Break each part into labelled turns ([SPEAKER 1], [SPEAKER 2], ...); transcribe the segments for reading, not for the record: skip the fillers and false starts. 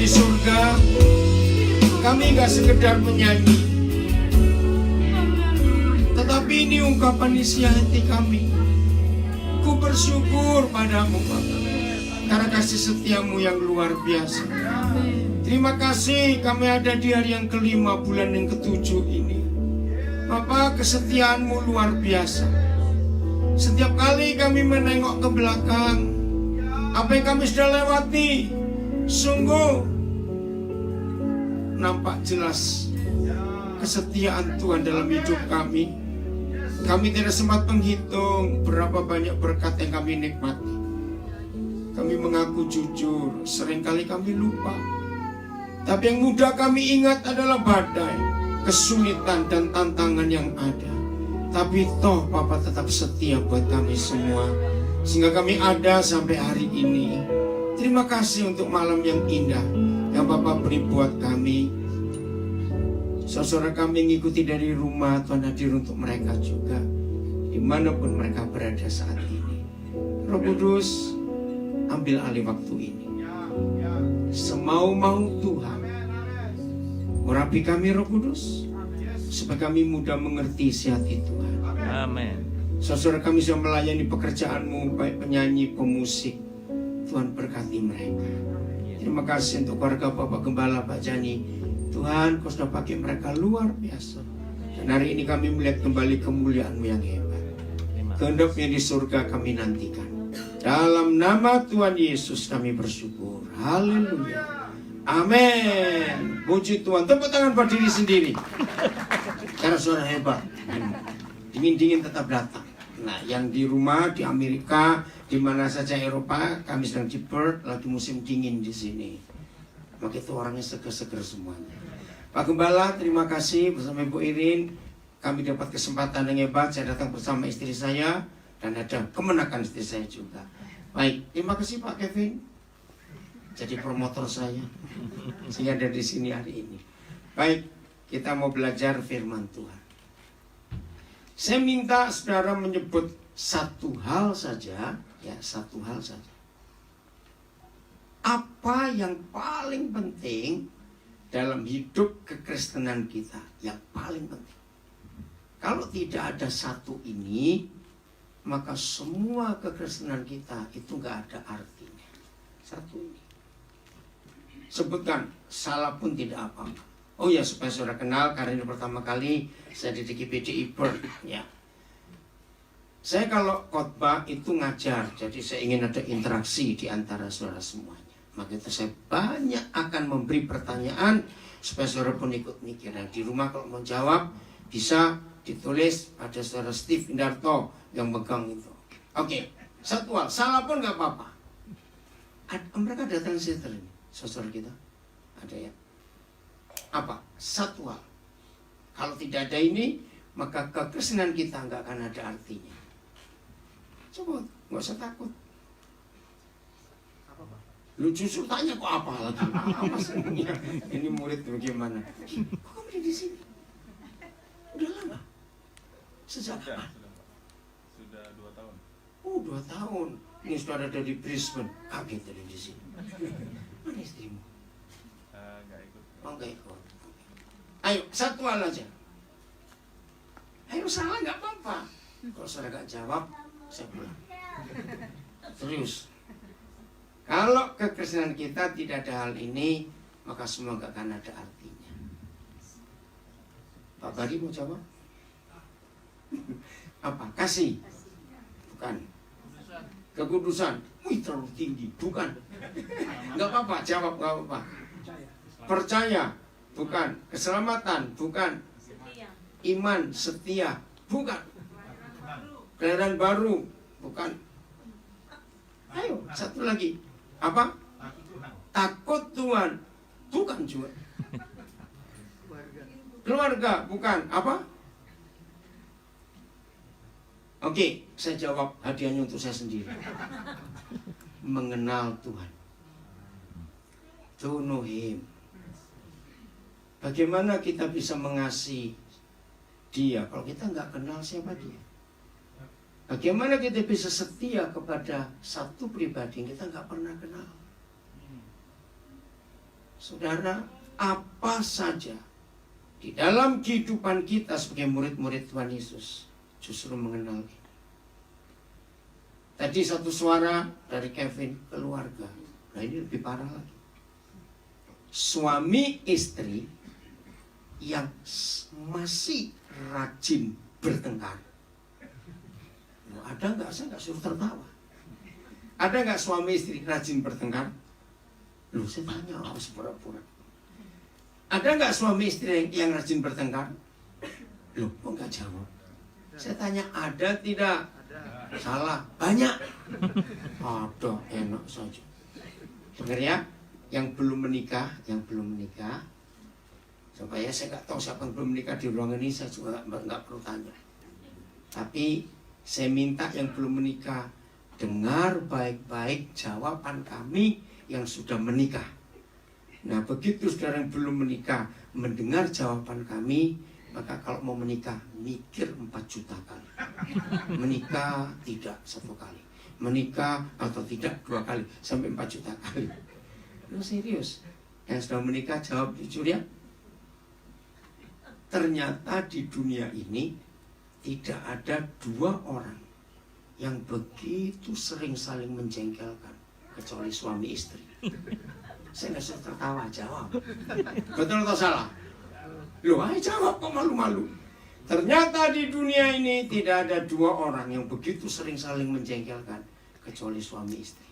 [SPEAKER 1] di surga, kami gak sekedar menyanyi, tetapi ini ungkapan isi hati kami. Ku bersyukur padamu Bapa, karena kasih setiamu yang luar biasa. Terima kasih kami ada di hari yang kelima bulan yang ketujuh ini. Bapa, kesetiaanmu luar biasa. Setiap kali kami menengok ke belakang, apa yang kami sudah lewati sungguh nampak jelas kesetiaan Tuhan dalam hidup kami. Kami tidak sempat menghitung berapa banyak berkat yang kami nikmati. Kami mengaku jujur, seringkali kami lupa. Tapi yang mudah kami ingat adalah badai, kesulitan dan tantangan yang ada. Tapi toh Papa tetap setia buat kami semua, sehingga kami ada sampai hari ini. Terima kasih untuk malam yang indah yang Papa beri buat kami. Saudara kami mengikuti dari rumah, Tuhan hadir untuk mereka juga, dimanapun mereka berada saat ini. Roh Kudus, ambil alih waktu ini. Semau-mau Tuhan, urapi kami Roh Kudus, supaya kami mudah mengerti isi hati Tuhan.
[SPEAKER 2] Amin.
[SPEAKER 1] Saudara kami sudah melayani pekerjaanmu, baik penyanyi, pemusik. Tuhan berkati mereka. Terima kasih untuk keluarga Bapak Gembala, Pak Jani. Tuhan, Kau sudah pakai mereka luar biasa. Dan hari ini kami melihat kembali kemuliaan-Mu yang hebat. Kehendaknya di surga kami nantikan. Dalam nama Tuhan Yesus kami bersyukur. Haleluya. Amin. Puji Tuhan. Tepuk tangan buat diri sendiri. Karena suara hebat. Dingin-dingin tetap datang. Nah, yang di rumah, di Amerika, di mana saja Eropa, kami sedang di Perth, lagi musim dingin di sini. Maka itu orangnya seger-seger semuanya. Pak Gembala, terima kasih bersama Ibu Irin. Kami dapat kesempatan yang hebat. Saya datang bersama istri saya dan ada kemenakan istri saya juga. Baik, terima kasih Pak Kevin. Jadi promotor saya sehingga ada di sini hari ini. Baik, kita mau belajar firman Tuhan. Saya minta saudara menyebut satu hal saja, ya satu hal saja. Apa yang paling penting dalam hidup kekristenan kita? Yang paling penting. Kalau tidak ada satu ini, maka semua kekristenan kita itu gak ada artinya. Satu ini. Sebutkan, salah pun tidak apa-apa. Oh ya, supaya saudara kenal, karena ini pertama kali saya di PDI Perth, ya. Saya kalau khotbah itu ngajar, jadi saya ingin ada interaksi di antara saudara semuanya. Maka itu saya banyak akan memberi pertanyaan supaya saudara pun ikut mikir. Nah, di rumah kalau mau jawab bisa ditulis, ada saudara Steve Indarto yang megang itu. Oke, satu hal, salah pun nggak apa-apa. Mereka datang di situ ini, saudara kita ada ya. Apa? Satu hal. Kalau tidak ada ini, maka kekristenan kita nggak akan ada artinya. Coba, nggak usah takut. Lu justru tanya kok apa lagi? Apa sebenarnya? Ini murid bagaimana? Kok kamu di sini? Udah lama? Sejak kapan?
[SPEAKER 3] Sudah 2 tahun.
[SPEAKER 1] Oh, 2 tahun. Ini sudah ada di Brisbane. Kaget tadi di sini. Mana istrimu?
[SPEAKER 3] Nggak ikut.
[SPEAKER 1] Oh, nggak ikut. Ayo, satu hal aja. Ayo, salah nggak apa-apa. Kalau saya nggak jawab, saya pulang. Serius. Kalau kekristenan kita tidak ada hal ini, maka semua nggak akan ada artinya. Pak Bari mau jawab? Apa? Kasih? Bukan. Kekudusan? Wih, terlalu tinggi. Bukan. Nggak apa-apa, jawab nggak apa-apa. Percaya? Bukan. Keselamatan? Bukan. Iman, setia? Bukan. Kelahiran baru? Bukan. Ayo, satu lagi. Apa? Takut Tuhan. Bukan juga. Keluarga. Bukan. Apa? Oke, saya jawab, hadiahnya untuk saya sendiri. Mengenal Tuhan. To know Him. Bagaimana kita bisa mengasihi Dia kalau kita nggak kenal siapa Dia? Bagaimana kita bisa setia kepada satu pribadi yang kita nggak pernah kenal? Saudara, apa saja di dalam kehidupan kita sebagai murid-murid Tuhan Yesus justru mengenal kita. Tadi satu suara dari Kevin, keluarga. Nah ini lebih parah lagi. Suami istri yang masih rajin bertengkar. Loh, ada nggak? Saya nggak suruh tertawa. Ada nggak suami istri rajin bertengkar? Loh, saya tanya, harus pura-pura. Ada nggak suami istri yang rajin bertengkar? Loh, kok nggak jawab? Saya tanya, ada tidak? Salah, banyak. Ada, enak saja. Dengar ya, yang belum menikah, supaya saya nggak tahu siapa yang belum menikah di ruangan ini, saya juga nggak perlu tanya. Tapi saya minta yang belum menikah, dengar baik-baik jawaban kami yang sudah menikah. Nah, begitu saudara yang belum menikah mendengar jawaban kami, maka kalau mau menikah, mikir 4 juta kali. Menikah tidak 1 kali, menikah atau tidak 2 kali, sampai 4 juta kali. Lu serius? Yang sudah menikah jawab jujur ya. Ternyata di dunia ini tidak ada 2 orang yang begitu sering saling menjengkelkan kecuali suami istri. Saya nggak suruh tertawa, jawab. Betul atau salah? Loh, ayo jawab, kok malu-malu. Ternyata di dunia ini tidak ada 2 orang yang begitu sering saling menjengkelkan kecuali suami istri.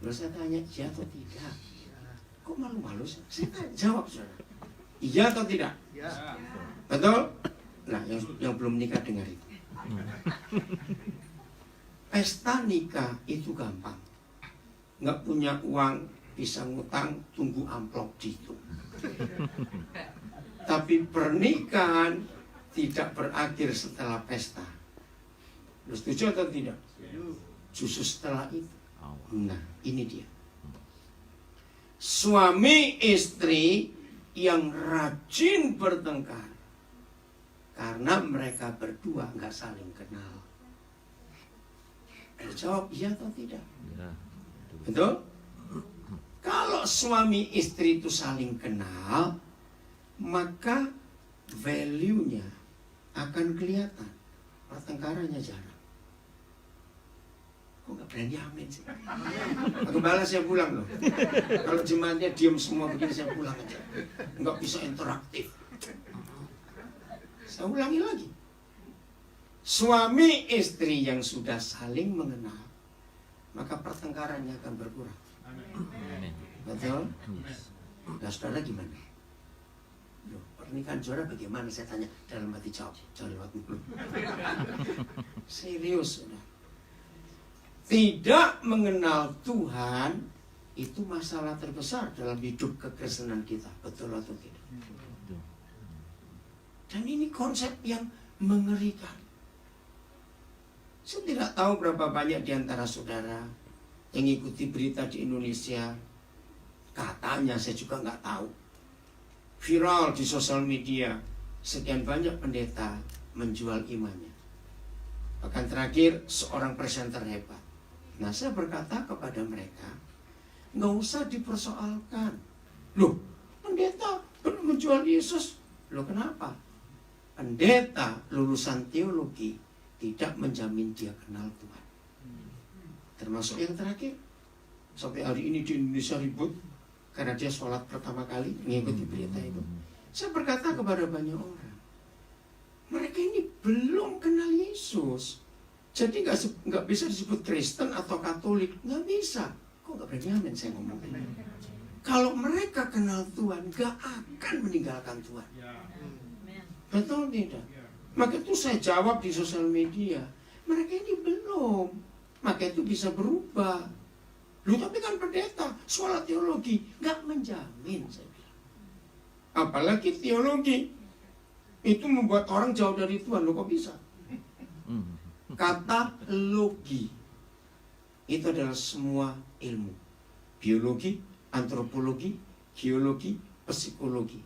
[SPEAKER 1] Lalu saya tanya, iya atau tidak? Kok malu-malu? Saya tanya, jawab saudara. Iya atau tidak?
[SPEAKER 2] Ya.
[SPEAKER 1] Betul? Nah, yang belum nikah dengar itu. Pesta nikah itu gampang. Nggak punya uang, bisa ngutang, tunggu amplop dihitung. Tapi pernikahan tidak berakhir setelah pesta. Lu setuju atau tidak? Justru setelah itu. Nah, ini dia. Suami istri yang rajin bertengkar karena mereka berdua nggak saling kenal. Jawab iya atau tidak?
[SPEAKER 4] Ya.
[SPEAKER 1] Betul? Kalau suami istri itu saling kenal, maka value-nya akan kelihatan. Pertengkarannya jarang. Kok nggak berani amin sih? Aku balas, saya pulang loh. Kalau jemaatnya diam semua begini, saya pulang aja. Nggak bisa interaktif. Saya ulangi lagi. Suami istri yang sudah saling mengenal, maka pertengkarannya akan berkurang. Betul? Nah, saudara gimana? Loh, pernikahan saudara bagaimana? Saya tanya dalam hati, jawab. Jangan lewat mulut. Serius, saudara. Tidak mengenal Tuhan itu masalah terbesar dalam hidup kekristenan kita. Betul atau tidak? Dan ini konsep yang mengerikan. Saya tidak tahu berapa banyak di antara saudara yang ikuti berita di Indonesia. Katanya, saya juga nggak tahu. Viral di sosial media, sekian banyak pendeta menjual imannya. Bahkan terakhir, seorang presenter hebat. Nah, saya berkata kepada mereka, nggak usah dipersoalkan. Loh, pendeta menjual Yesus. Loh, kenapa? Pendeta lulusan teologi tidak menjamin dia kenal Tuhan. Termasuk yang terakhir, sampai hari ini di Indonesia ribut karena dia sholat pertama kali mengikuti berita itu. Saya berkata kepada banyak orang, mereka ini belum kenal Yesus, jadi nggak bisa disebut Kristen atau Katolik, nggak bisa. Kok nggak berani amin saya ngomong ini? Kalau mereka kenal Tuhan, nggak akan meninggalkan Tuhan. Betul tidak? Maka itu saya jawab di sosial media, mereka ini belum, maka itu bisa berubah. Lu tapi kan pendeta, sholat teologi, nggak menjamin, saya bilang. Apalagi teologi, itu membuat orang jauh dari Tuhan. Lu kok bisa? Kata logi, itu adalah semua ilmu. Biologi, antropologi, geologi, psikologi.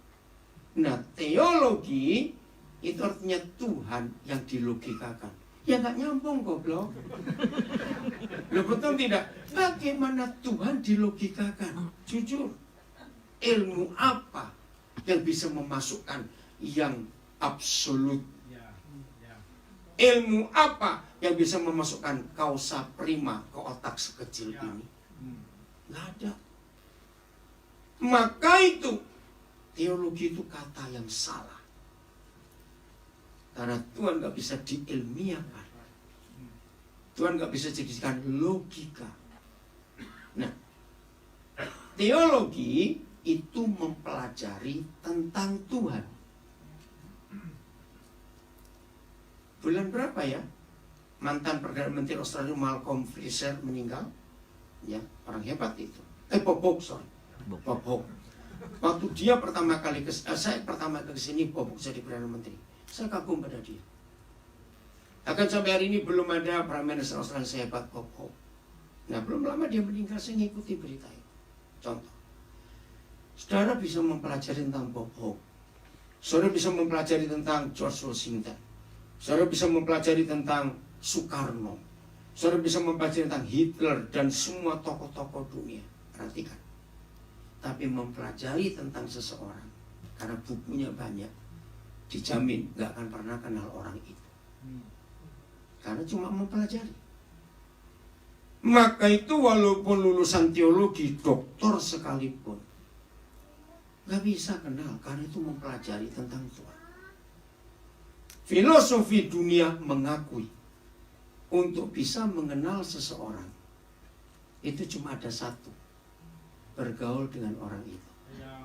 [SPEAKER 1] Nah, teologi itu artinya Tuhan yang dilogikakan. Ya nggak nyambung, goblok. Loh, betul tidak? Bagaimana Tuhan dilogikakan? Jujur. Ilmu apa yang bisa memasukkan yang absolut? Ilmu apa yang bisa memasukkan kausa prima ke otak sekecil ini? Nggak ada. Maka itu teologi itu kata yang salah. Karena Tuhan nggak bisa diilmiahkan. Tuhan nggak bisa jadikan logika. Nah, teologi itu mempelajari tentang Tuhan. Bulan berapa ya mantan Perdana Menteri Australia Malcolm Fraser meninggal? Ya, orang hebat itu. Bob Hawke. Waktu dia pertama kali saya pertama kali ke sini, Bob Hawke jadi Perdana Menteri. Saya kagum pada dia. Akan sampai hari ini belum ada Prime Minister Australia sehebat Bob Hawke. Nah, belum lama dia meninggal, saya ngikuti berita itu. Contoh, saudara bisa mempelajari tentang Bob Hawke. Saudara bisa mempelajari tentang George Washington. Saudara bisa mempelajari tentang Soekarno. Saudara bisa mempelajari tentang Hitler dan semua tokoh-tokoh dunia. Perhatikan. Tapi mempelajari tentang seseorang, karena bukunya banyak, dijamin gak akan pernah kenal orang itu. Karena cuma mempelajari. Maka itu walaupun lulusan teologi, doktor sekalipun, gak bisa kenal, karena itu mempelajari tentang Tuhan. Filosofi dunia mengakui untuk bisa mengenal seseorang itu cuma ada satu, bergaul dengan orang itu.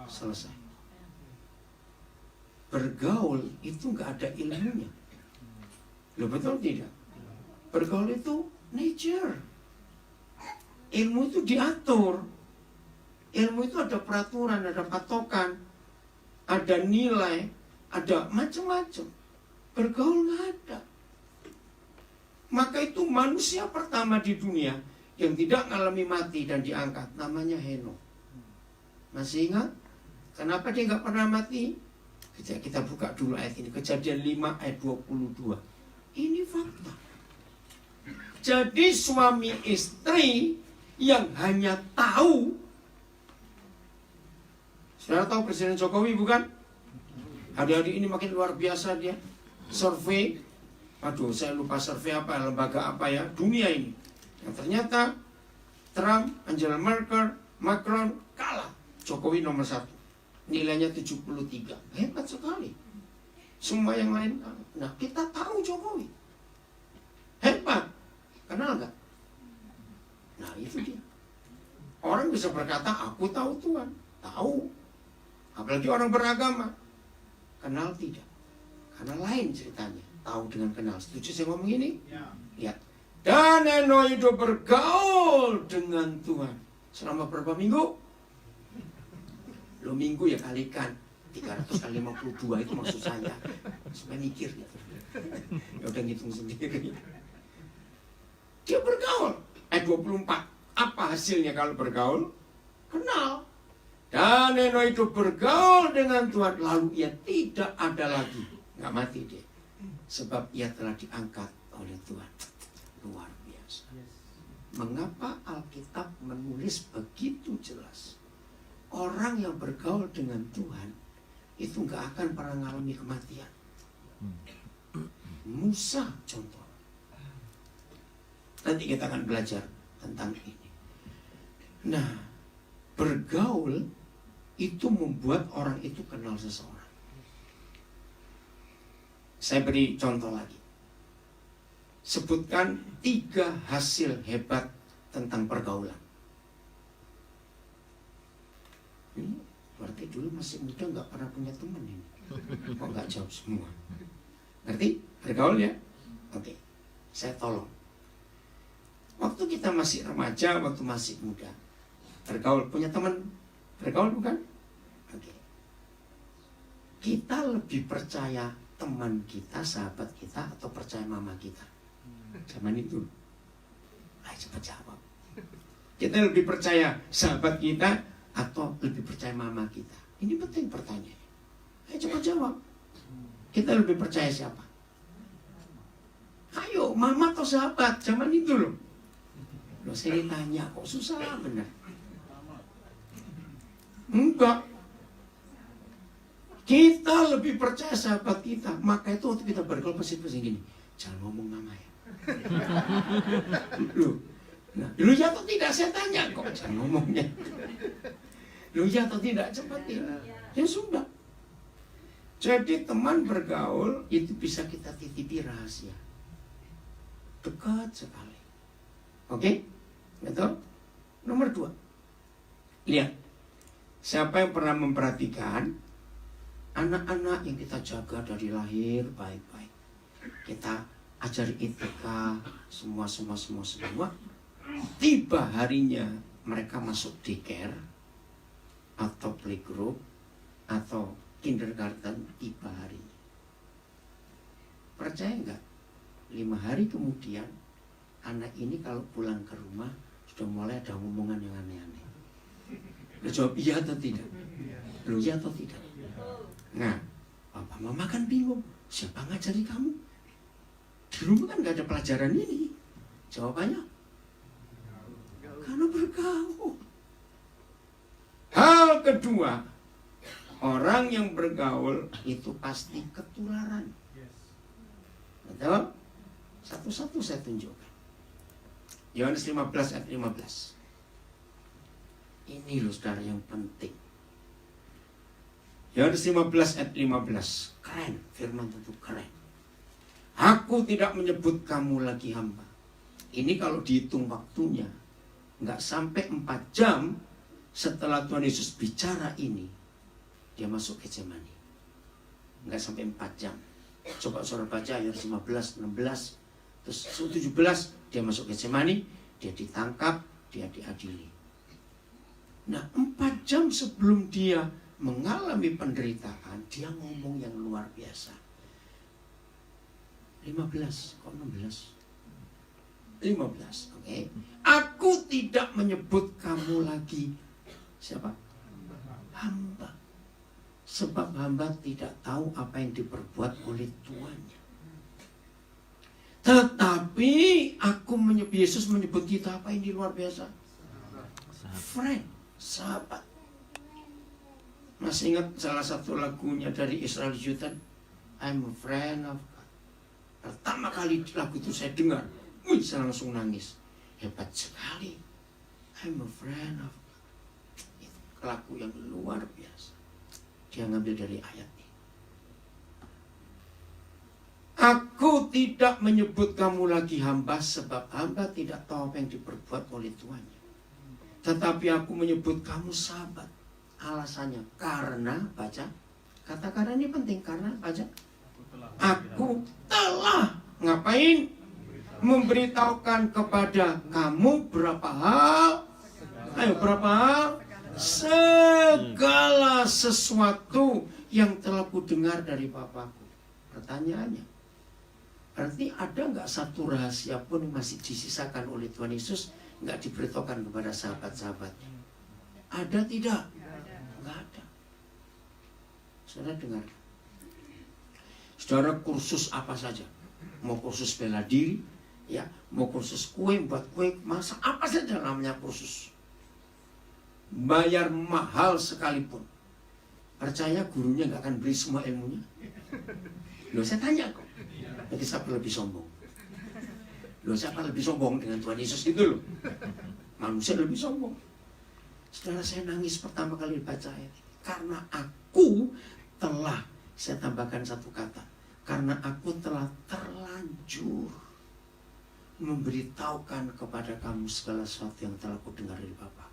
[SPEAKER 1] Selesai. Bergaul itu nggak ada ilmunya. Loh, betul tidak? Bergaul itu nature. Ilmu itu diatur. Ilmu itu ada peraturan, ada patokan, ada nilai, ada macam-macam. Bergaul nggak ada. Maka itu manusia pertama di dunia yang tidak mengalami mati dan diangkat, namanya Henokh. Masih ingat? Kenapa dia nggak pernah mati? Kita buka dulu ayat ini, Kejadian 5 ayat 22. Ini fakta. Jadi suami istri yang hanya tahu. Saudara tahu Presiden Jokowi bukan? Hari-hari ini makin luar biasa dia. Survei, aduh saya lupa survei apa, lembaga apa ya, dunia ini. Yang ternyata Trump, Angela Merkel, Macron kalah. Jokowi nomor 1. Nilainya 73. Hebat sekali. Semua yang lain kalah. Nah, kita tahu Jokowi. Hebat. Kenal gak? Nah, itu dia. Orang bisa berkata, aku tahu Tuhan. Tahu. Apalagi orang beragama. Kenal tidak. Karena lain ceritanya. Tahu dengan kenal. Setuju saya ngomong ini? Ya. Lihat. Dan Henokh itu bergaul dengan Tuhan. Selama berapa minggu? Lo minggu ya kalikan 300 kali 52 itu maksud saya. Supaya mikir gitu. Ya udah ngitung sendiri. Dia bergaul. Ayat 24. Apa hasilnya kalau bergaul? Kenal. Dan Henokh itu bergaul dengan Tuhan. Lalu ia tidak ada lagi. Nggak mati dia. Sebab ia telah diangkat oleh Tuhan. Luar biasa. Mengapa Alkitab menulis begitu jelas? Orang yang bergaul dengan Tuhan itu nggak akan pernah mengalami kematian. Musa contoh. Nanti kita akan belajar tentang ini. Nah, bergaul itu membuat orang itu kenal seseorang. Saya beri contoh lagi. Sebutkan 3 hasil hebat tentang pergaulan. Ini berarti dulu masih muda nggak pernah punya teman ini. Kok nggak jawab semua? Ngerti? Bergaul ya? Oke. Saya tolong. Waktu kita masih remaja, waktu masih muda, bergaul, punya teman bergaul bukan? Oke. Kita lebih percaya teman kita, sahabat kita, atau percaya mama kita? Zaman itu. Ayo cepat jawab. Kita lebih percaya sahabat kita atau lebih percaya mama kita? Ini penting pertanyaannya. Ayo cepat jawab. Kita lebih percaya siapa? Ayo, mama atau sahabat? Zaman itu loh. Loh, saya ditanya kok susah benar. Enggak. Kita lebih percaya sahabat kita. Maka itu waktu kita bergaul pasti gini, jangan ngomong nama ya. Lu ya atau tidak, saya tanya kok, jangan ngomongnya. Lu ya atau tidak, cepetin. Ya sudah. Jadi teman bergaul itu bisa kita titipi rahasia. Dekat sekali. Oke? Betul? Nomor 2. Lihat. Siapa yang pernah memperhatikan anak-anak yang kita jaga dari lahir baik-baik. Kita ajari etika, semua. Tiba harinya mereka masuk daycare atau playgroup atau kindergarten, tiba harinya. Percaya nggak? 5 hari kemudian anak ini kalau pulang ke rumah sudah mulai ada omongan yang aneh-aneh. Dia jawab iya atau tidak? Lu iya atau tidak? Nah, papa mama kan bingung, siapa ngajari kamu? Di rumah kan nggak ada pelajaran ini. Jawabannya karena bergaul. Hal kedua, orang yang bergaul itu pasti ketularan. Betul? Satu-satu saya tunjukkan. Yohanes 15 ayat 15. Ini loh saudara yang penting. Yohanes 15 ayat 15. Keren, firman itu keren. Aku tidak menyebut kamu lagi hamba. Ini kalau dihitung waktunya, nggak sampai 4 jam setelah Tuhan Yesus bicara ini, dia masuk Getsemani. Nggak sampai 4 jam. Coba saudara baca Yohanes 15, 16, terus 17 dia masuk Getsemani, dia ditangkap, dia diadili. Nah, 4 jam sebelum dia mengalami penderitaan, dia ngomong yang luar biasa. 15, kok 16? 15, oke. Aku tidak menyebut kamu lagi siapa? Hamba. Sebab hamba tidak tahu apa yang diperbuat oleh tuannya. Tetapi Yesus menyebut kita apa yang di luar biasa? Friend, sahabat. Masih ingat salah satu lagunya dari Israel Jutan? I'm a friend of God. Pertama kali lagu itu saya dengar, saya langsung nangis. Hebat sekali. I'm a friend of God. Itu lagu yang luar biasa. Dia ngambil dari ayat ini. Aku tidak menyebut kamu lagi hamba, sebab hamba tidak tahu apa yang diperbuat oleh tuannya. Tetapi aku menyebut kamu sahabat. Alasannya karena, baca, kata karena ini penting, karena baca, aku telah ngapain? Memberitahukan kepada kamu berapa hal? Ayo, berapa hal? Segala sesuatu yang telah ku dengar dari Bapakku. Pertanyaannya, berarti ada nggak satu rahasia pun yang masih disisakan oleh Tuhan Yesus nggak diberitahukan kepada sahabat-sahabatnya? Ada tidak? Nggak ada. Saudara dengar. Saudara kursus apa saja, mau kursus bela diri, ya, mau kursus kue, buat kue, masak, apa saja namanya kursus. Bayar mahal sekalipun. Percaya gurunya nggak akan beri semua ilmunya? Loh, saya tanya kok. Nanti siapa lebih sombong? Loh, siapa lebih sombong dengan Tuhan Yesus gitu loh? Manusia lebih sombong. Setelah saya nangis pertama kali baca ayat ini. Karena aku telah, saya tambahkan satu kata, karena aku telah terlanjur memberitahukan kepada kamu segala sesuatu yang telah ku dengar dari Bapa.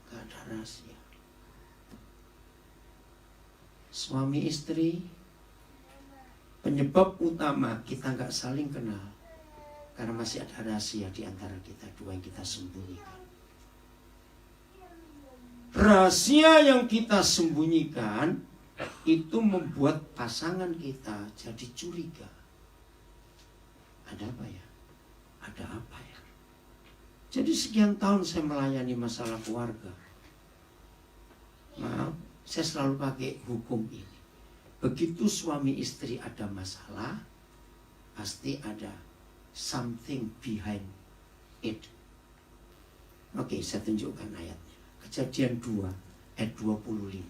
[SPEAKER 1] Gak ada rahasia. Suami istri, penyebab utama kita gak saling kenal karena masih ada rahasia di antara kita dua yang kita sembunyikan. Rahasia yang kita sembunyikan itu membuat pasangan kita jadi curiga. Ada apa ya? Ada apa ya? Jadi sekian tahun saya melayani masalah keluarga. Maaf, saya selalu pakai hukum ini. Begitu suami istri ada masalah, pasti ada something behind it. Oke, saya tunjukkan ayatnya. Kejadian 2 ayat 25.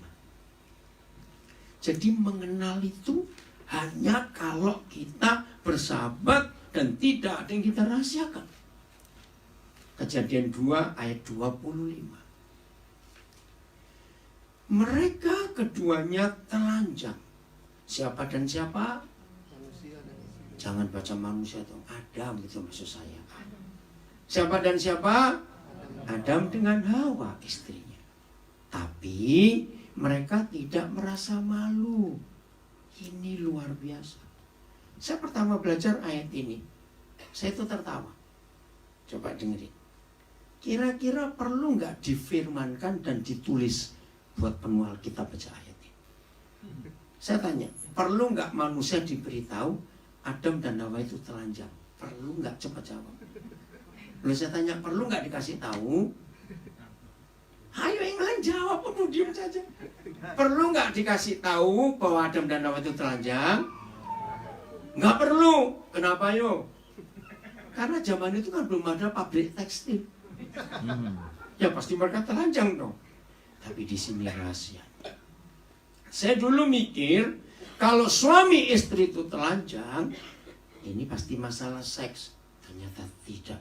[SPEAKER 1] Jadi mengenal itu hanya kalau kita bersahabat dan tidak ada yang kita rahasiakan. Kejadian 2 ayat 25. Mereka keduanya telanjang. Siapa dan siapa? Jangan baca manusia dong. Adam itu maksud saya. Siapa dan siapa? Adam dengan Hawa istrinya. Tapi mereka tidak merasa malu. Ini luar biasa. Saya pertama belajar ayat ini, saya itu tertawa. Coba dengerin. Kira-kira perlu nggak difirmankan dan ditulis buat penuh Alkitab baca ayat ini? Saya tanya, perlu nggak manusia diberitahu Adam dan Hawa itu telanjang? Perlu nggak? Coba jawab. Lalu saya tanya, perlu nggak dikasih tahu? Ayo yang lain jawab, udah diam saja. Perlu nggak dikasih tahu bahwa Adam dan Hawa itu telanjang? Nggak perlu. Kenapa yo? Karena zaman itu kan belum ada pabrik tekstil. Ya pasti mereka telanjang dong. Tapi di sini rahasia. Saya dulu mikir kalau suami istri itu telanjang, ini pasti masalah seks. Ternyata tidak.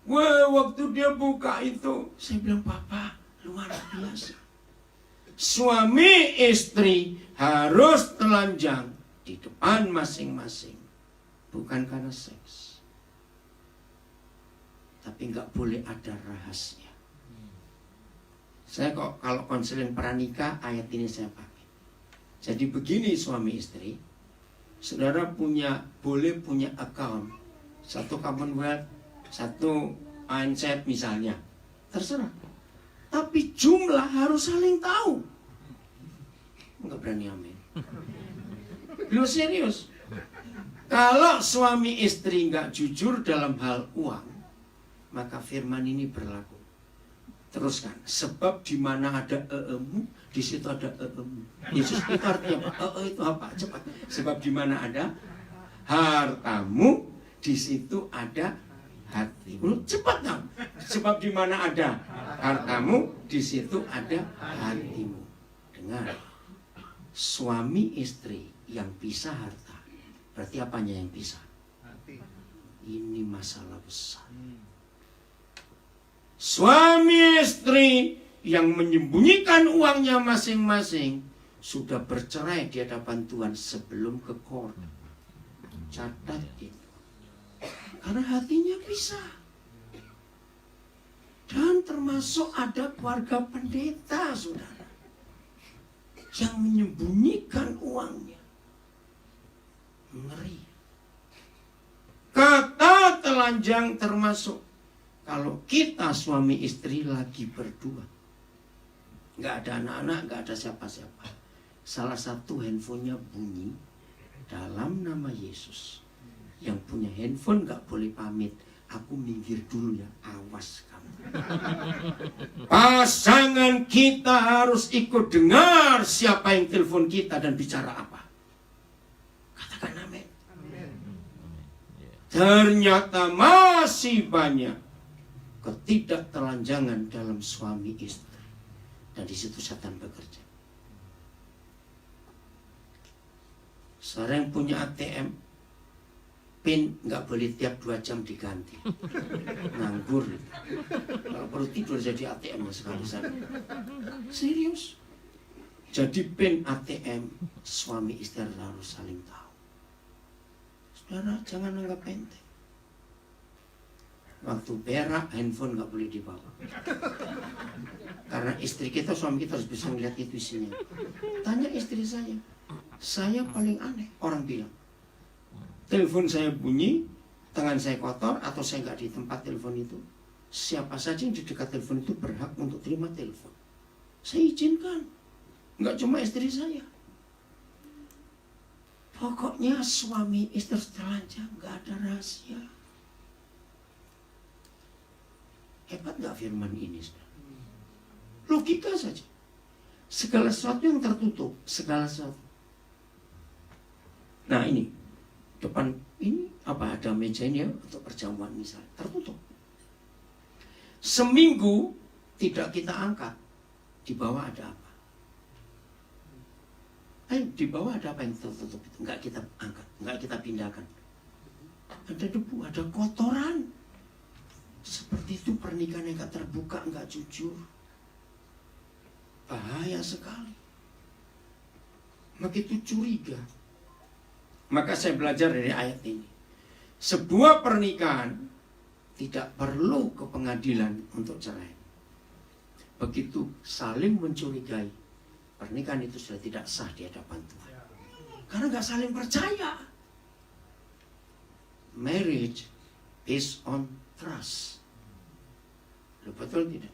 [SPEAKER 1] Wah, waktu dia buka itu, saya bilang, Papa, luar biasa. Suami istri harus telanjang di depan masing-masing. Bukan karena seks. Tapi nggak boleh ada rahasia. Saya kok kalau konseling pranikah, ayat ini saya pakai. Jadi begini suami istri, saudara boleh punya account. Satu Commonwealth, satu mindset misalnya, terserah. Tapi jumlah harus saling tahu. Enggak berani amin. Lu serius? Kalau suami istri nggak jujur dalam hal uang, maka firman ini berlaku. Teruskan. Sebab di mana ada eemu, di situ ada eemu. Yesus itu artinya apa? Itu apa? Cepat. Sebab di mana ada hartamu, di situ ada hatimu. Cepat dong. Sebab di mana ada hartamu, di situ ada hatimu. Dengar. Suami istri yang pisah harta, berarti apanya yang pisah? Ini masalah besar. Suami istri yang menyembunyikan uangnya masing-masing sudah bercerai di hadapan Tuhan sebelum ke court. Catat itu. Karena hatinya pisah. Dan termasuk ada keluarga pendeta, saudara, yang menyembunyikan uangnya. Ngeri. Kata telanjang termasuk kalau kita suami istri lagi berdua, nggak ada anak-anak, nggak ada siapa-siapa, salah satu handphonenya bunyi dalam nama Yesus. Yang punya handphone nggak boleh pamit. Aku minggir dulu ya, awas kamu. Pasangan kita harus ikut dengar siapa yang telepon kita dan bicara apa. Katakan amin. Ternyata masih banyak ketidaktelanjangan dalam suami istri. Dan di situ setan bekerja. Seorang yang punya ATM, PIN nggak boleh tiap 2 jam diganti. Nganggur. Kalau perlu tidur jadi ATM sekali-sekali. Serius. Jadi PIN ATM suami istri harus saling tahu. Saudara, jangan anggap enteng. Waktu berak, handphone nggak boleh dibawa. Karena istri kita, suami kita harus bisa melihat itu isinya. Tanya istri saya paling aneh. Orang bilang, telepon saya bunyi, tangan saya kotor, atau saya nggak di tempat telepon itu. Siapa saja yang di dekat telepon itu berhak untuk terima telepon. Saya izinkan. Nggak cuma istri saya. Pokoknya suami istri telanjang, nggak ada rahasia. Hebat nggak firman ini? Logika saja. Segala sesuatu yang tertutup, segala sesuatu. Nah ini, depan ini apa ada meja ini ya untuk perjamuan misalnya, tertutup. Seminggu tidak kita angkat, Di bawah ada apa? Di bawah ada apa yang tertutup itu? Enggak kita angkat, enggak kita pindahkan. Ada debu, ada kotoran. Seperti itu pernikahan yang enggak terbuka, enggak jujur. Bahaya sekali. Maka itu curiga. Maka saya belajar dari ayat ini. Sebuah pernikahan tidak perlu ke pengadilan untuk cerai. Begitu saling mencurigai, pernikahan itu sudah tidak sah di hadapan Tuhan. Karena nggak saling percaya. Marriage based on trust. Betul tidak?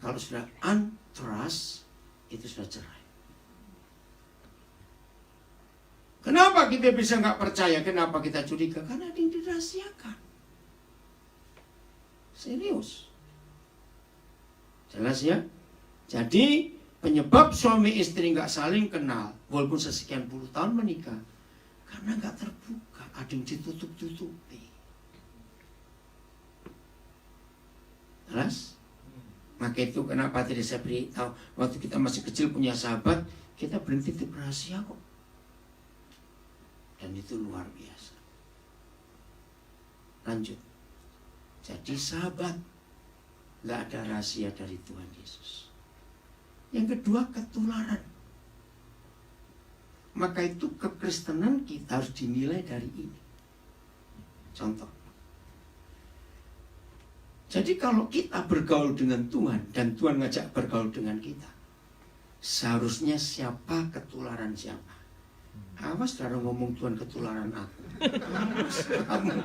[SPEAKER 1] Kalau sudah untrust, itu sudah cerai. Kenapa kita bisa nggak percaya? Kenapa kita curiga? Karena ada yang dirahasiakan. Serius. Jelas ya? Jadi penyebab suami istri nggak saling kenal, walaupun sesekian puluh tahun menikah, karena nggak terbuka, ada yang ditutup-tutupi. Jelas? Maka itu kenapa tadi saya beritahu, waktu kita masih kecil punya sahabat, kita berhenti rahasia kok. Dan itu luar biasa. Lanjut. Jadi sahabat, nggak ada rahasia dari Tuhan Yesus. Yang kedua, ketularan. Maka itu kekristenan kita harus dinilai dari ini. Contoh. Jadi kalau kita bergaul dengan Tuhan dan Tuhan ngajak bergaul dengan kita, seharusnya siapa ketularan siapa. Awas kalau ngomong Tuhan ketularan aku. Awas kamu.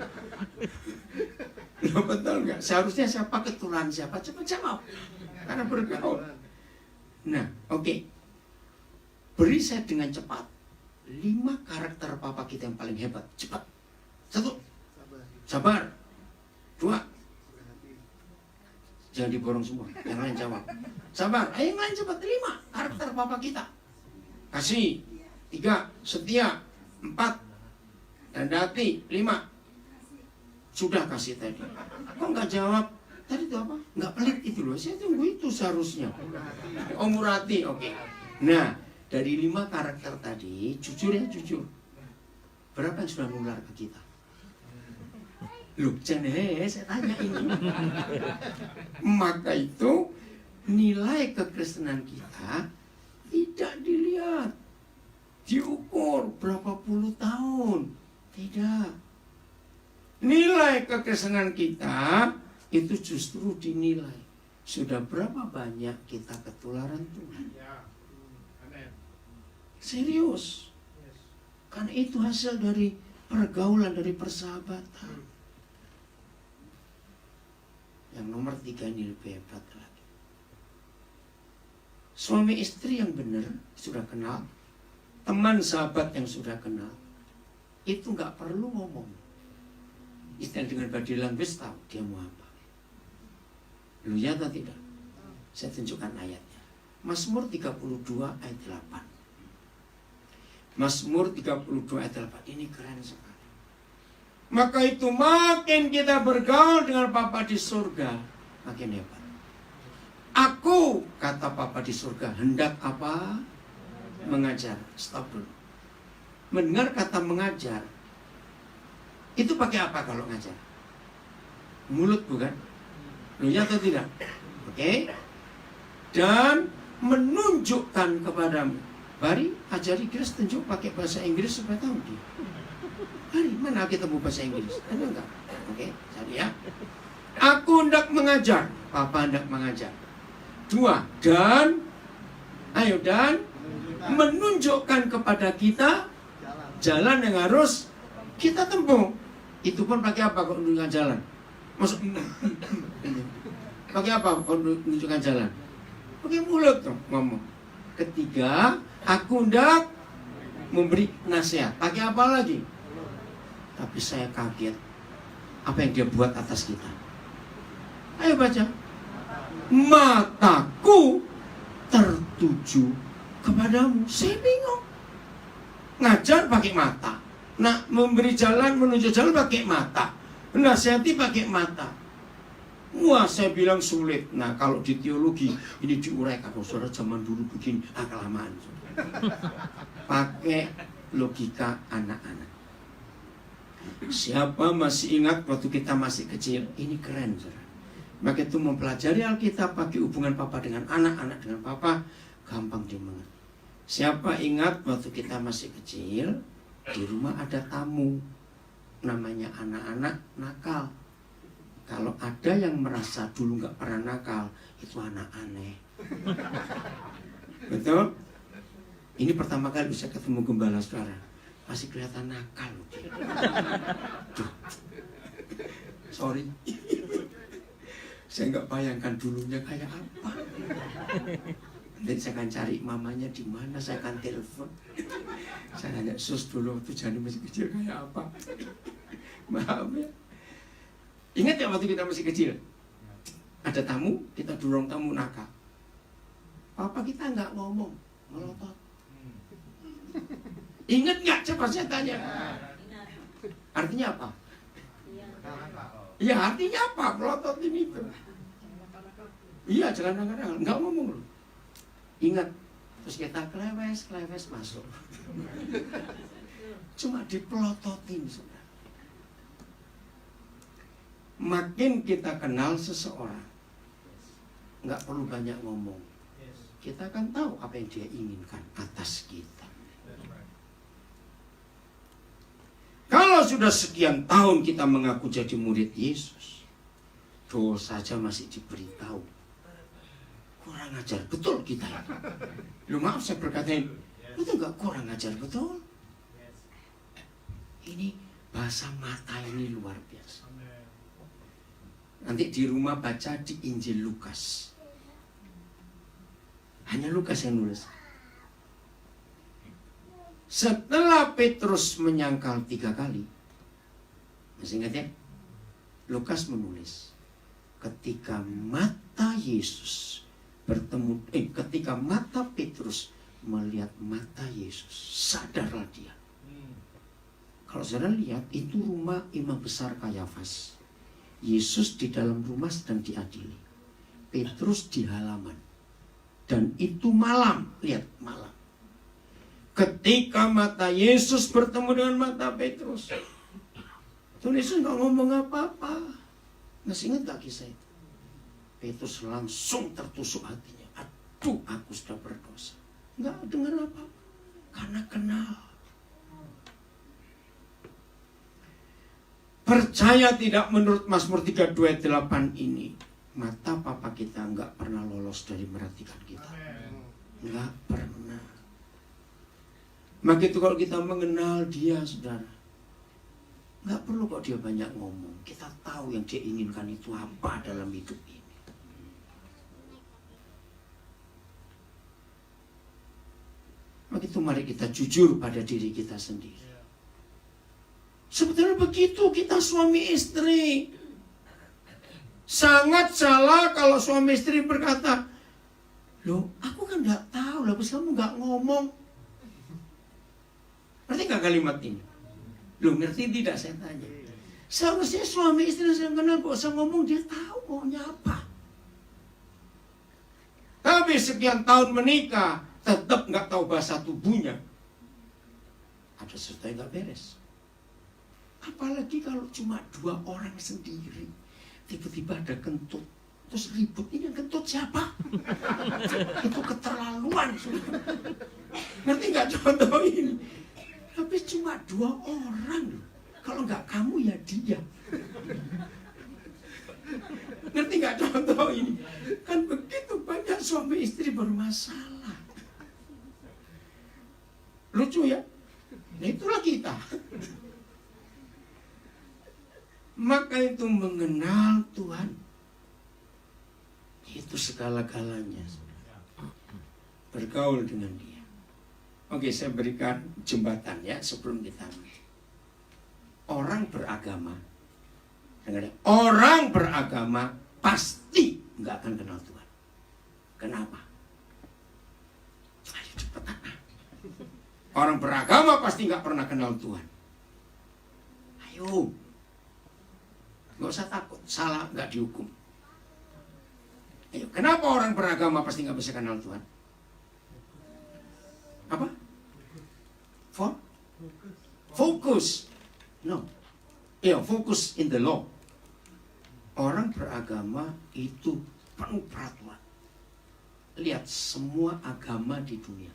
[SPEAKER 1] Lo betul nggak? Seharusnya siapa ketularan siapa? Cepat jawab. Karena bergaul. Nah, oke. Beri saya dengan cepat 5 karakter papa kita yang paling hebat. Cepat. 1. Sabar. 2. Jangan diborong semua. Yang lain jawab. Sabar. Ayo yang lain cepat. 5 karakter papa kita. Kasih. 3. Setia. 4. Rendah hati. 5. Sudah kasih tadi. Kok nggak jawab? Tadi itu apa? Nggak pelit itu loh. Saya tunggu itu seharusnya. Oh, murah hati. Oke. Nah, dari 5 karakter tadi, jujur ya, jujur. Berapa yang sudah nular ke kita? Loh, jangan saya tanya ini. Maka itu nilai kekristenan kita tidak dilihat, diukur berapa puluh tahun. Tidak. Nilai kekristenan kita itu justru dinilai sudah berapa banyak kita ketularan Tuhan. Serius. Karena itu hasil dari pergaulan, dari persahabatan. Yang nomor 3 ini lebih hebat lagi. Suami istri yang benar sudah kenal, teman sahabat yang sudah kenal, itu nggak perlu ngomong. Istilah dengan body language tahu dia mau apa. Lu ya atau tidak? Saya tunjukkan ayatnya. Mazmur 32 ayat 8. Mazmur 32 ayat 8. Ini keren sekali. Maka itu makin kita bergaul dengan Bapa di surga, makin hebat. Aku, kata Bapa di surga, hendak apa? Mengajar. Stop dulu. Mendengar kata mengajar, itu pakai apa kalau ngajar? Mulut bukan? Lu ya atau tidak? Oke. Dan menunjukkan kepadamu. Mari ajari Grace tunjuk pakai bahasa Inggris supaya tahu dia. Mari, mana kita mau bahasa Inggris? Ada enggak? Oke, jadi ya. Aku hendak mengajar. Papa hendak mengajar. 2. Dan ayo dan menunjukkan kepada kita jalan yang harus kita tempuh. Itu pun pakai apa kalau menunjukkan jalan? Maksud pakai apa kalau menunjukkan jalan? Pakai mulut tuh ngomong. 3, aku hendak memberi nasihat. Pakai apa lagi? Tapi saya kaget apa yang dia buat atas kita. Ayo baca. Mataku tertuju kepadamu. Saya bingung. Ngajar pakai mata. Nah, memberi jalan, menunjuk jalan pakai mata. Nasihati pakai mata. Wah, saya bilang sulit. Nah, kalau di teologi ini diuraikan. Oh, saudara zaman dulu begini, kelamaan. Pakai logika anak-anak. Siapa masih ingat waktu kita masih kecil? Ini keren, saudara. Maka itu mempelajari Alkitab pakai hubungan papa dengan anak, anak dengan papa, gampang dimengerti. Siapa ingat waktu kita masih kecil, di rumah ada tamu, namanya anak-anak nakal. Kalau ada yang merasa dulu nggak pernah nakal, itu anak aneh. Betul? Ini pertama kali bisa ketemu gembala saudara, masih kelihatan nakal. Duh. Sorry. Saya nggak bayangkan dulunya kayak apa. Nanti saya akan cari mamanya di mana, saya akan telepon. Saya nanya, sus dulu waktu Jani masih kecil kayak apa. Maaf ya. Ingat ya waktu kita masih kecil? Ada tamu, kita dorong tamu nakal. Papa kita nggak ngomong, melotot. Ingat nggak? Coba saya tanya. Artinya apa? Ya artinya apa? Melotot ini itu. Iya, jangan nakal-nakal. Nggak ngomong loh. Ingat, terus kita klewes masuk. Cuma dipelototin, saudara. Makin kita kenal seseorang, nggak perlu banyak ngomong. Kita akan tahu apa yang dia inginkan atas kita. Kalau sudah sekian tahun kita mengaku jadi murid Yesus, dosa saja masih diberitahu. Kurang ajar betul kita. Lu maaf saya berkatain, itu nggak kurang ajar betul. Ini bahasa mata ini luar biasa. Nanti di rumah baca di Injil Lukas. Hanya Lukas yang nulis. Setelah Petrus menyangkal 3 kali, masih ingat ya? Lukas menulis, ketika mata Yesus bertemu, ketika mata Petrus melihat mata Yesus, sadarlah dia. Kalau saudara lihat, itu rumah imam besar Kayafas. Yesus di dalam rumah sedang diadili. Petrus di halaman. Dan itu malam, lihat malam. Ketika mata Yesus bertemu dengan mata Petrus, Tuhan Yesus nggak ngomong apa-apa. Masih ingat gak kisah itu? Petrus langsung tertusuk hatinya. Aduh, aku sudah berdosa. Nggak dengar apa-apa. Karena kenal. Percaya tidak menurut Mazmur 32:8 ini, mata papa kita nggak pernah lolos dari merhatikan kita. Nggak pernah. Maka itu kalau kita mengenal dia, saudara, nggak perlu kok dia banyak ngomong. Kita tahu yang dia inginkan itu apa dalam hidup ini. Maka itu mari kita jujur pada diri kita sendiri. Sebetulnya begitu kita suami istri. Sangat salah kalau suami istri berkata, loh aku kan nggak tahu, lah kamu nggak ngomong. Ngerti nggak kalimat ini? Loh ngerti tidak saya tanya. Seharusnya suami istri yang kenal kok usah ngomong, dia tahu maunya apa. Tapi sekian tahun menikah tetap nggak tahu bahasa tubuhnya. Ada sesuatu yang nggak beres. Apalagi kalau cuma 2 orang sendiri, tiba-tiba ada kentut, terus ribut, ini yang kentut siapa? Itu keterlaluan. Ngerti nggak contoh ini? Tapi cuma 2 orang, kalau nggak kamu ya dia. Ngerti nggak contoh ini? Kan begitu banyak suami istri bermasalah. Lucu ya? Nah itulah kita. Maka itu mengenal Tuhan itu segala-galanya. Bergaul dengan dia. Oke, saya berikan jembatan ya sebelum kita. Orang beragama, orang beragama pasti nggak akan kenal Tuhan. Kenapa? Ayo cepetan. Orang beragama pasti nggak pernah kenal Tuhan. Ayo. Nggak usah takut, salah nggak dihukum. Ayo, kenapa orang beragama pasti nggak bisa kenal Tuhan? Apa? Fokus. No. Ya, fokus in the law. Orang beragama itu penuh peraturan. Lihat semua agama di dunia.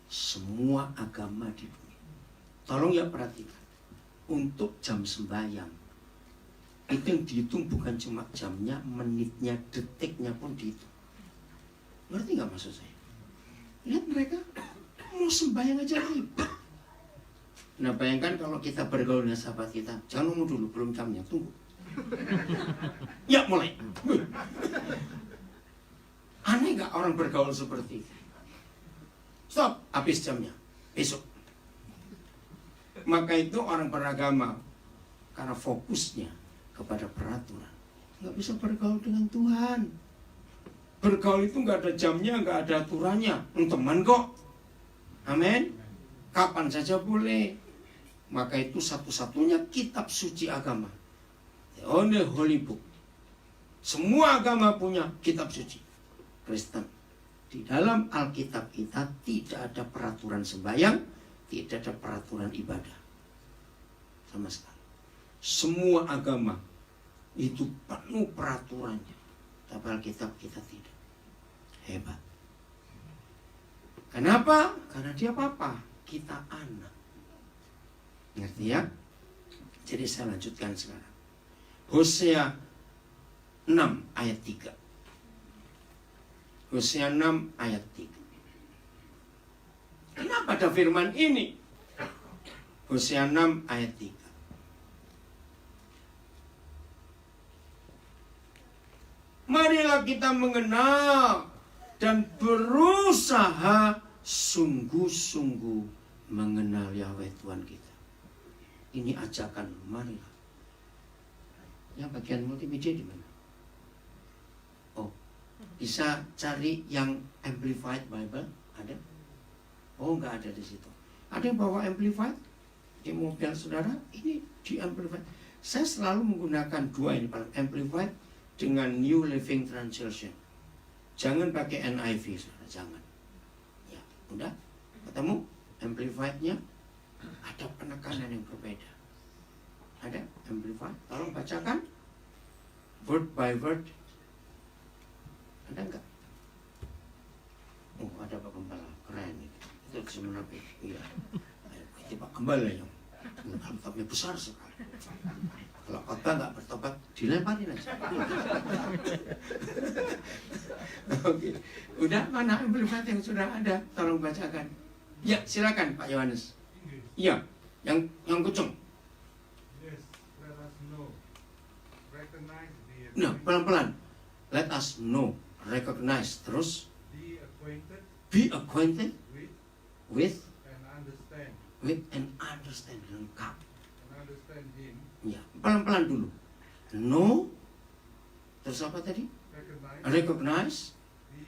[SPEAKER 1] Semua agama di dunia. Tolong ya perhatikan. Untuk jam sembahyang, itu yang dihitung bukan cuma jamnya, menitnya, detiknya pun dihitung. Ngerti nggak maksud saya? Lihat mereka mau sembahyang aja ribet. Nah bayangkan kalau kita bergaul dengan sahabat kita, jangan ngomong dulu, belum jamnya, tunggu. Ya mulai. Aneh nggak orang bergaul seperti itu? Stop, habis jamnya, besok. Maka itu orang beragama karena fokusnya kepada peraturan, nggak bisa bergaul dengan Tuhan. Bergaul itu nggak ada jamnya, nggak ada aturannya. Teman kok, amin. Kapan saja boleh. Maka itu satu-satunya kitab suci agama, the only holy book. Semua agama punya kitab suci. Kristen, di dalam Alkitab kita tidak ada peraturan sembahyang, tidak ada peraturan ibadah sama sekali. Semua agama itu penuh peraturannya, tapi Alkitab kita tidak. Hebat. Kenapa? Karena dia apa? Kita anak. Ngerti ya? Jadi saya lanjutkan sekarang. Hosea 6 ayat 3. Hosea 6 ayat 3. Kenapa ada firman ini? Hosea 6 ayat 3. Marilah kita mengenal dan berusaha sungguh-sungguh mengenal Yahweh Tuhan kita. Ini ajakan, marilah. Yang bagian multimedia di mana? Oh, bisa cari yang Amplified Bible, ada? Oh, nggak ada di situ. Ada yang bawa Amplified di mobil saudara? Ini di Amplified. Saya selalu menggunakan dua ini, Amplified dengan New Living Translation. Jangan pakai NIV, saudara, jangan. Ya, udah ketemu Amplified-nya. Ada penekanan yang berbeda. Ada Amplified. Tolong bacakan word by word. Ada enggak? Oh, ada Pak Gembala. Keren itu. Itu sebenarnya. Iya. Itu Pak Gembala yang Alkitabnya besar sekali. Kalau khotbah nggak bertobat, dilemparin aja. Oke. Udah, mana Amplified yang sudah ada? Tolong bacakan. Ya, silakan Pak Yohanes. Iya, yang kenceng.
[SPEAKER 2] Yes, let us know. Recognize the
[SPEAKER 1] Nah, pelan-pelan. Let us know, recognize, terus
[SPEAKER 2] be acquainted
[SPEAKER 1] be acquainted
[SPEAKER 2] with
[SPEAKER 1] with
[SPEAKER 2] and understand.
[SPEAKER 1] and understand, lengkap.
[SPEAKER 2] And understand him.
[SPEAKER 1] Ya, pelan-pelan dulu. Know, terus apa tadi? Recognize,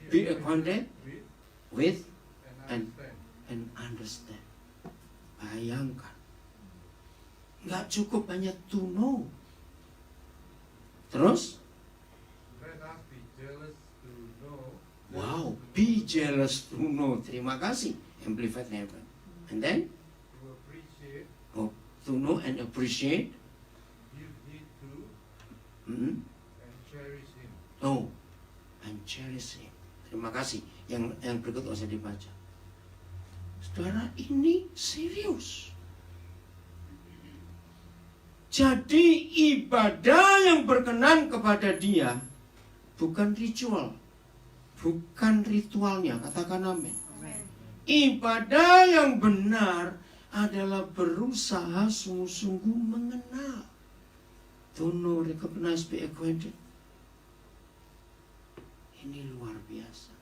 [SPEAKER 1] be acquainted with
[SPEAKER 2] and
[SPEAKER 1] and understand. Bayangkan, nggak cukup hanya to know. Terus,
[SPEAKER 2] let us be jealous to know.
[SPEAKER 1] wow, be jealous to know. Terima kasih, Amplified Heaven. And then,
[SPEAKER 2] To appreciate,
[SPEAKER 1] oh, to know and appreciate.
[SPEAKER 2] give heed to,
[SPEAKER 1] Hmm?
[SPEAKER 2] and cherish him.
[SPEAKER 1] Oh, and cherish him. Terima kasih. Yang berikut usah dibaca. Saudara, ini serius. Jadi ibadah yang berkenan kepada Dia bukan ritual, bukan ritualnya. Katakan amin. Ibadah yang benar adalah berusaha sungguh-sungguh mengenal. To know, recognize, be acquainted. Ini luar biasa.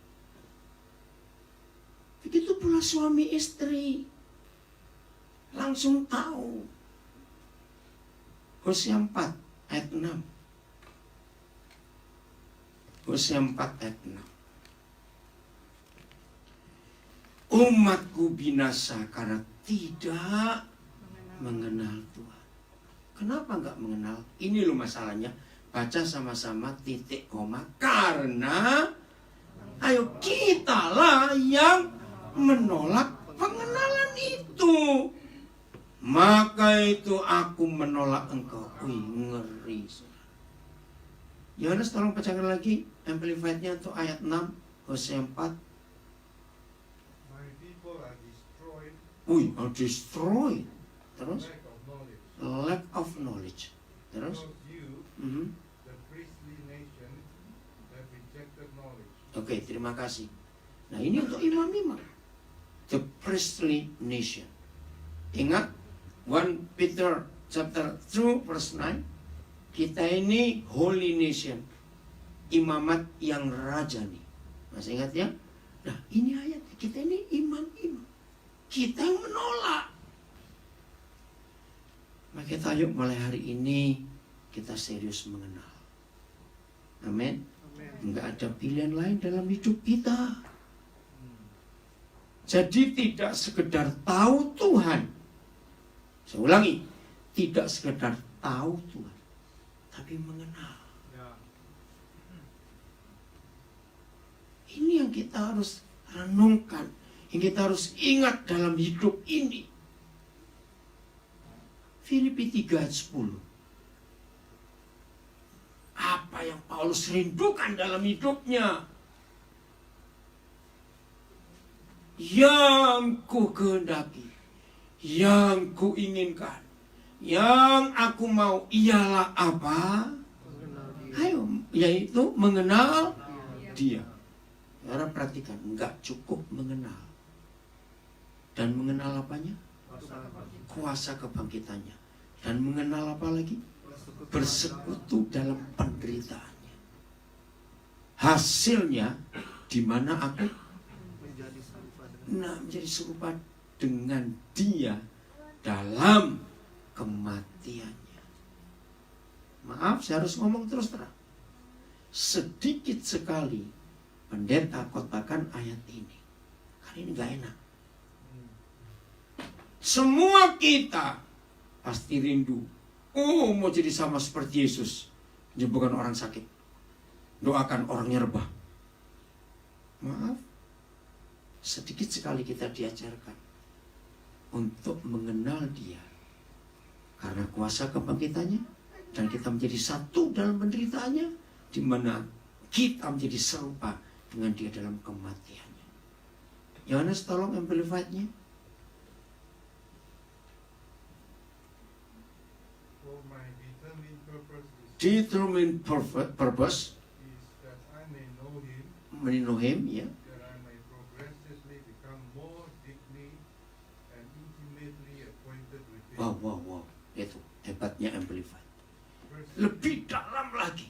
[SPEAKER 1] Begitu pula suami istri. Langsung tahu. Hosea 4 ayat 6. Hosea 4 ayat 6. Umatku binasa karena tidak mengenal Tuhan. Kenapa enggak mengenal? Ini loh masalahnya. Baca sama-sama titik koma. Karena ayo kitalah yang menolak pengenalan itu. Maka itu aku menolak engkau. Wih, ngeri. Yohanes tolong pecahkan lagi Amplified-nya untuk ayat 6 Hosea 4.
[SPEAKER 2] My people are destroyed.
[SPEAKER 1] Wih, are destroyed. Terus
[SPEAKER 2] Lack of knowledge.
[SPEAKER 1] lack of knowledge. Terus
[SPEAKER 2] Because you, the priestly nation, have rejected knowledge.
[SPEAKER 1] Oke, terima kasih. Nah, ini untuk imam-imam. The priestly nation. Ingat 1 Peter chapter 2 verse 9. Kita ini holy nation. Imamat yang rajani. Masih ingat ya? Nah, ini ayat. Kita ini imam-imam. Kita yang menolak. Maka kita yuk mulai hari ini kita serius mengenal. Amin. Enggak ada pilihan lain dalam hidup kita. Jadi tidak sekedar tahu Tuhan. Saya ulangi, tidak sekedar tahu Tuhan, tapi mengenal. Ini yang kita harus renungkan, yang kita harus ingat dalam hidup ini. Filipi 3 ayat 10. Apa yang Paulus rindukan dalam hidupnya? Yang ku kehendaki, yang ku inginkan, yang aku mau ialah apa? Ayo, yaitu mengenal Dia. Orang perhatikan, enggak cukup mengenal. Dan mengenal apanya? Kuasa kebangkitannya. Dan mengenal apa lagi? Bersekutu dalam penderitaannya. Hasilnya di mana aku menjadi serupa dengan Dia dalam kematiannya. Maaf, saya harus ngomong terus terang. Sedikit sekali pendeta kotakan ayat ini. Karena ini gak enak. Semua kita pasti rindu. Oh, mau jadi sama seperti Yesus. Menyembuhkan orang sakit. Doakan orangnya rebah. Maaf. Sedikit sekali kita diajarkan untuk mengenal Dia. Karena kuasa kebangkitannya. Dan kita menjadi satu dalam penderitaannya. Di mana kita menjadi serupa dengan Dia dalam kematiannya. Yohanes tolong Amplified-nya.
[SPEAKER 2] For my determined purpose
[SPEAKER 1] Determined purpose.
[SPEAKER 2] is that I may know Him,
[SPEAKER 1] Know Him, ya.
[SPEAKER 2] that I may progressively become more deeply and intimately acquainted with Him.
[SPEAKER 1] Wow. Itu hebatnya Amplified.
[SPEAKER 2] Verse
[SPEAKER 1] Lebih dalam lagi.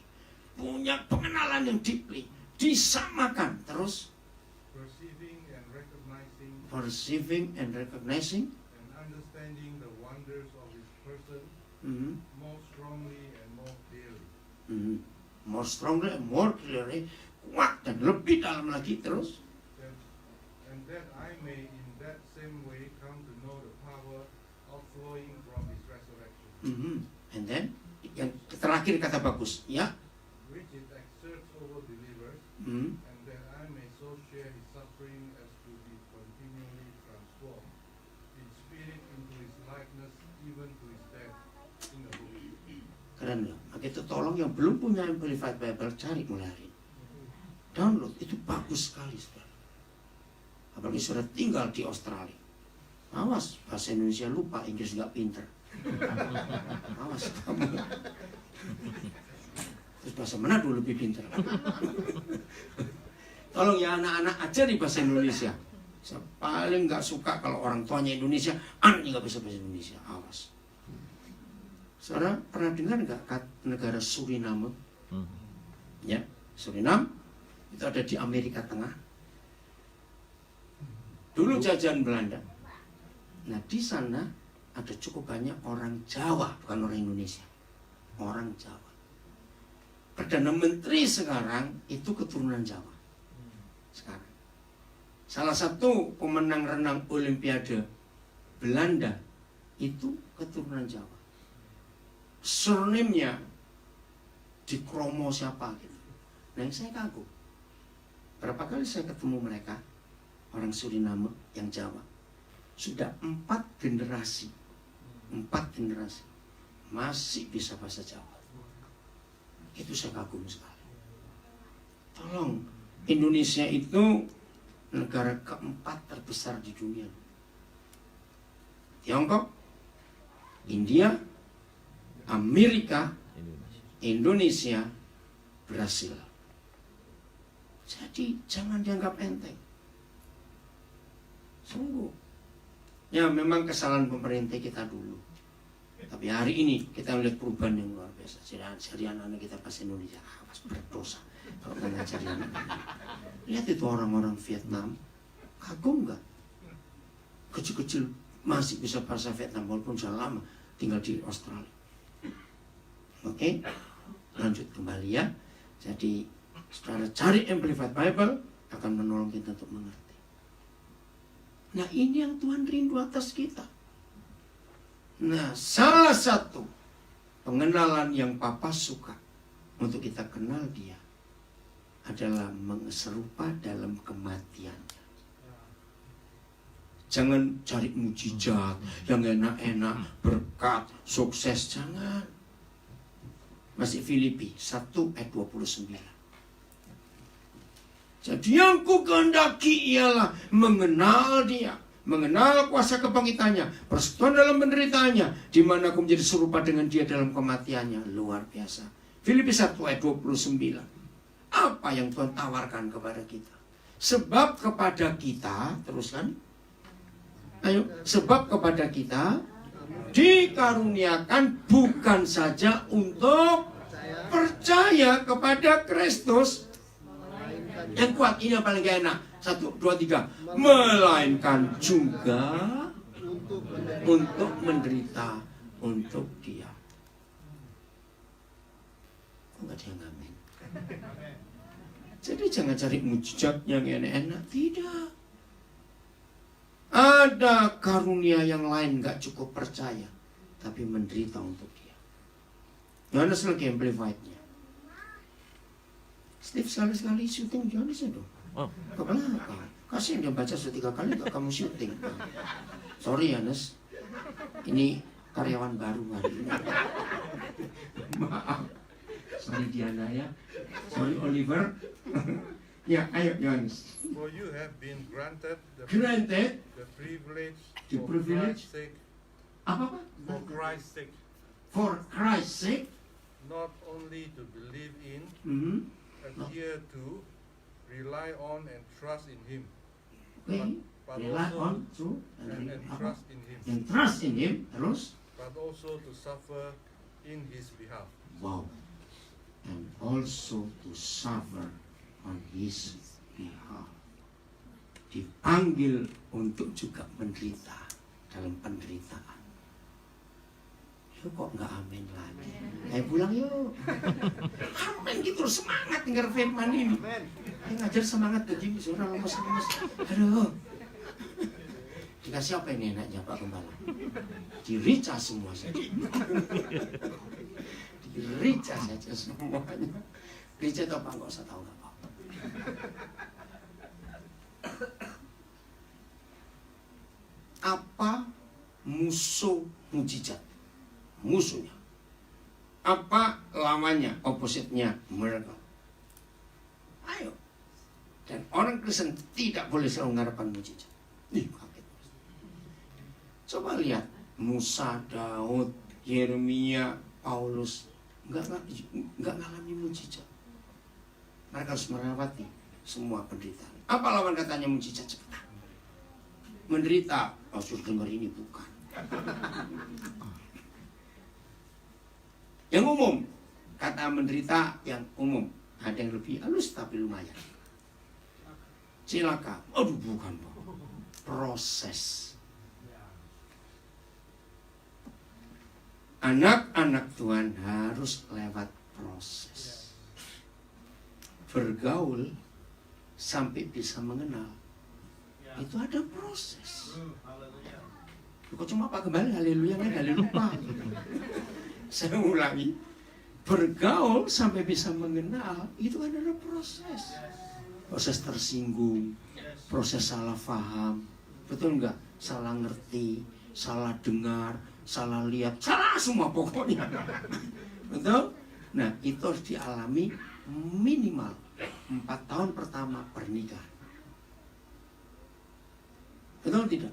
[SPEAKER 1] Punya pengenalan yang deeply. Disamakan. Terus
[SPEAKER 2] perceiving and recognizing
[SPEAKER 1] perceiving and recognizing.
[SPEAKER 2] and understanding the wonders of His person more strongly and more clearly.
[SPEAKER 1] More strongly and more clearly. Kuat dan lebih dalam lagi. Terus
[SPEAKER 2] And that I may in that same way come to know the power outflowing from His resurrection,
[SPEAKER 1] And then yang terakhir kata bagus, ya.
[SPEAKER 2] which it exerts over believers,
[SPEAKER 1] Hmm.
[SPEAKER 2] and that I may so share His suffering as to be continually transformed in spirit into His likeness, even to His death in the hope.
[SPEAKER 1] Keren loh. Maka itu tolong yang belum punya Amplified Bible cari mulai hari ini. Download, itu bagus sekali saudara. Apalagi sudah tinggal di Australia. Awas, bahasa Indonesia lupa, Inggris nggak pinter. Awas kamu. Terus bahasa Manado lebih pinter. Tolong ya anak-anak ajari bahasa Indonesia. Saya paling nggak suka kalau orang tuanya Indonesia, anaknya nggak bisa bahasa Indonesia. Awas. Saudara pernah dengar nggak negara Suriname? Ya, Suriname itu ada di Amerika Tengah. Dulu jajahan Belanda. Nah di sana ada cukup banyak orang Jawa, bukan orang Indonesia. Orang Jawa. Perdana Menteri sekarang itu keturunan Jawa. Sekarang. Salah satu pemenang renang Olimpiade Belanda itu keturunan Jawa. Surname-nya di kromo siapa gitu. Nah yang saya kagum, berapa kali saya ketemu mereka, orang Suriname yang Jawa, sudah 4 generasi masih bisa bahasa Jawa. Itu saya kagum sekali. Tolong, Indonesia itu negara keempat terbesar di dunia. Tiongkok, India, Amerika, Indonesia, Brasil. Jadi jangan dianggap enteng. Sungguh. Ya memang kesalahan pemerintah kita dulu. Tapi hari ini kita melihat perubahan yang luar biasa. Jadi anak-anak kita pas Indonesia, pas berdosa kalau mengajari anak-anak. Lihat itu orang-orang Vietnam, kagum nggak? Kecil-kecil masih bisa bahasa Vietnam walaupun sudah lama tinggal di Australia. Oke, lanjut kembali ya. Jadi saudara cari Amplified Bible akan menolong kita untuk mengerti. Nah ini yang Tuhan rindu atas kita. Nah salah satu pengenalan yang Papa suka untuk kita kenal dia adalah serupa dalam kematiannya. Jangan cari mujizat yang enak-enak, berkat, sukses, jangan. Masih Filipi 1 ayat 29. Jadi yang ku kehendaki ialah mengenal dia, mengenal kuasa kebangkitannya, persekutuan dalam penderitaannya, di mana aku menjadi serupa dengan dia dalam kematiannya. Luar biasa. Filipi 1 ayat 29. Apa yang Tuhan tawarkan kepada kita? Sebab kepada kita, teruskan. Ayo, sebab kepada kita dikaruniakan bukan saja untuk percaya kepada Kristus. Yang kuat ini yang paling gak enak. 1, 2, 3. Melainkan juga untuk menderita untuk dia. Kok gak ada yang ngamen? Jadi jangan cari mujizat yang enak-enak. Tidak. Ada karunia yang lain gak cukup percaya, tapi menderita untuk dia. Yohanes lagi Amplified-nya. Steve sekali-sekali syuting Yohanes dong. Ke belakang. Kasih dia baca 3 kali gak kamu syuting. Sorry Yohanes, ini karyawan baru hari ini. Maaf. Sorry Diana ya. Sorry Oliver. Ya, ayo Yohanes.
[SPEAKER 2] For you have been granted the privilege
[SPEAKER 1] The
[SPEAKER 2] for
[SPEAKER 1] privilege?
[SPEAKER 2] Christ's sake,
[SPEAKER 1] Apa?
[SPEAKER 2] for Christ's sake,
[SPEAKER 1] For Christ's sake.
[SPEAKER 2] not only to believe in, adhere to, rely on and trust in Him,
[SPEAKER 1] Okay.
[SPEAKER 2] but
[SPEAKER 1] Rely
[SPEAKER 2] also
[SPEAKER 1] on to
[SPEAKER 2] and trust in Him,
[SPEAKER 1] and trust in him. Terus.
[SPEAKER 2] but also to suffer in His behalf.
[SPEAKER 1] Wow. And also to suffer on his behalf. Dipanggil untuk juga menderita dalam penderitaan. Yuk kok nggak amin lagi? Ayo pulang yuk. Amin gitu, semangat dengar firman ini. Ayo ngajar semangat begini, suara lemes-lemes. Aduh. Dikasih apa ini enaknya Pak Gembala? Dirica semua saja. Dirica saja semuanya. Rica atau apa nggak usah tahu nggak apa-apa. Apa musuh mujizat? Musuhnya. Apa lawannya? Opposite-nya miracle. Ayo. Dan orang Kristen tidak boleh selalu mengharapkan mujizat. Ih, kaget. Coba lihat Musa, Daud, Yeremia, Paulus nggak ngalami mujizat. Mereka harus melewati semua penderitaan. Apa lawan katanya mujizat? Cepetan. Menderita. Oh, suruh dengar ini bukan. Yang umum, kata menderita yang umum. Ada yang lebih halus tapi lumayan. Cilaka. Aduh bukan Pak. Proses. Anak-anak Tuhan harus lewat proses. Bergaul sampai bisa mengenal. Itu ada proses. Kok cuma Pak Gembala haleluya kan haleluya. Saya ulangi. bergaul sampai bisa mengenal, itu kan ada proses. Proses tersinggung, proses salah paham, betul nggak? Salah ngerti, salah dengar, salah lihat, salah semua pokoknya. Betul? Nah, itu harus dialami minimal 4 tahun pertama pernikahan. Betul tidak?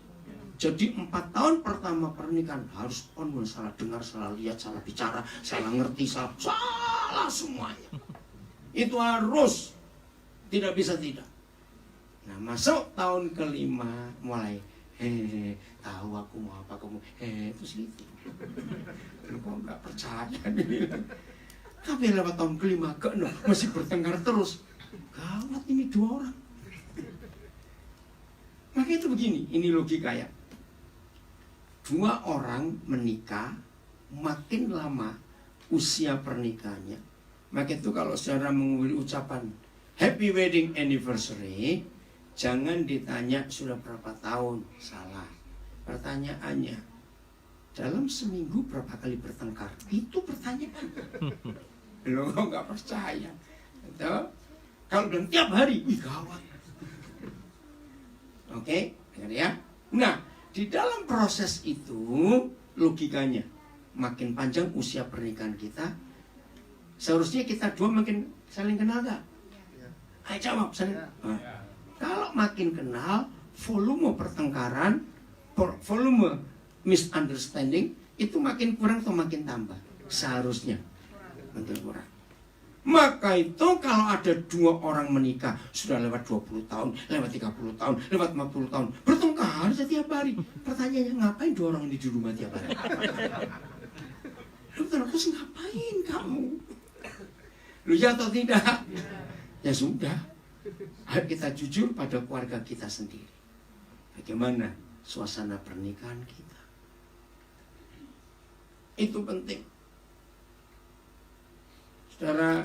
[SPEAKER 1] Jadi 4 tahun pertama pernikahan harus penuh salah dengar, salah lihat, salah bicara, salah ngerti, salah semuanya. Itu harus, tidak bisa tidak. Nah, masuk tahun kelima mulai tahu aku mau apa kamu terus gitu. Lu kok nggak percaya nih? Tapi lewat tahun kelima ke-6 masih bertengkar terus. Gawat ini 2 orang. Maka itu begini, ini logika ya. 2 orang menikah, makin lama usia pernikahannya, maka itu kalau saudara mengucapkan ucapan Happy Wedding Anniversary, jangan ditanya sudah berapa tahun, salah. Pertanyaannya, dalam seminggu berapa kali bertengkar? Itu pertanyaan. Lo kok nggak percaya? Betul? Kalau bilang tiap hari, wih gawat. Oke, dengar ya. Nah, di dalam proses itu logikanya makin panjang usia pernikahan kita, seharusnya kita 2 makin saling kenal gak? Ayo jawab saling. Nah, kalau makin kenal, volume pertengkaran, volume misunderstanding itu makin kurang atau makin tambah? Seharusnya makin kurang. Maka itu kalau ada 2 orang menikah, sudah lewat 20 tahun, lewat 30 tahun, lewat 50 tahun, bertengkar setiap hari. Pertanyaannya, ngapain 2 orang ini di rumah tiap hari? Lu terus ngapain kamu? Lu ya atau tidak? Ya sudah. Ayo kita jujur pada keluarga kita sendiri. Bagaimana suasana pernikahan kita? Itu penting. Saudara,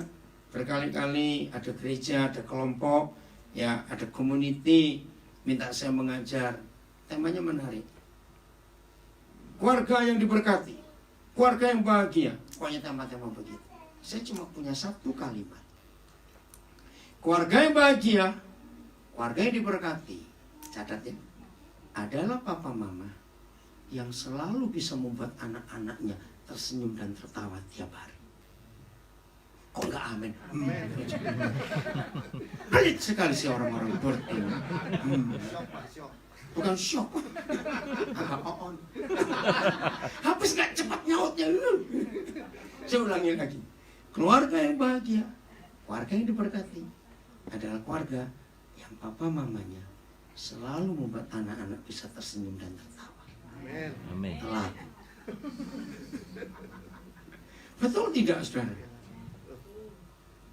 [SPEAKER 1] berkali-kali ada gereja, ada kelompok, ya ada community minta saya mengajar. Temanya menarik. Keluarga yang diberkati, keluarga yang bahagia. Pokoknya tema-tema begitu. Saya cuma punya 1 kalimat. Keluarga yang bahagia, keluarga yang diberkati, catatin, adalah papa mama yang selalu bisa membuat anak-anaknya tersenyum dan tertawa tiap hari. Kok nggak amin? Pelit sekali sih orang-orang bertemu. Bukan syok. Habis nggak cepat nyautnya. Saya ulangi lagi. Keluarga yang bahagia, keluarga yang diberkati, adalah keluarga yang papa mamanya selalu membuat anak-anak bisa tersenyum dan tertawa.
[SPEAKER 4] Amin.
[SPEAKER 1] Telat. Betul tidak, saudara?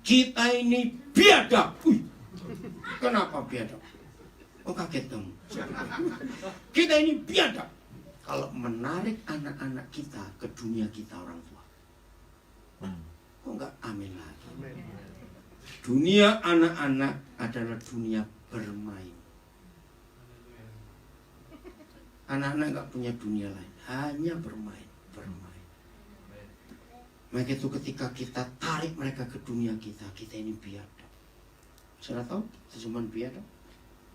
[SPEAKER 1] Kita ini biadab. Kenapa biadab? Oh, kaget kamu. Kita ini biadab kalau menarik anak-anak kita ke dunia kita orang tua. Kok nggak amin lagi? Dunia anak-anak adalah dunia bermain. Anak-anak nggak punya dunia lain, hanya bermain. Maka itu ketika kita tarik mereka ke dunia kita ini biadab. Sudah tahu terjemahan biadab?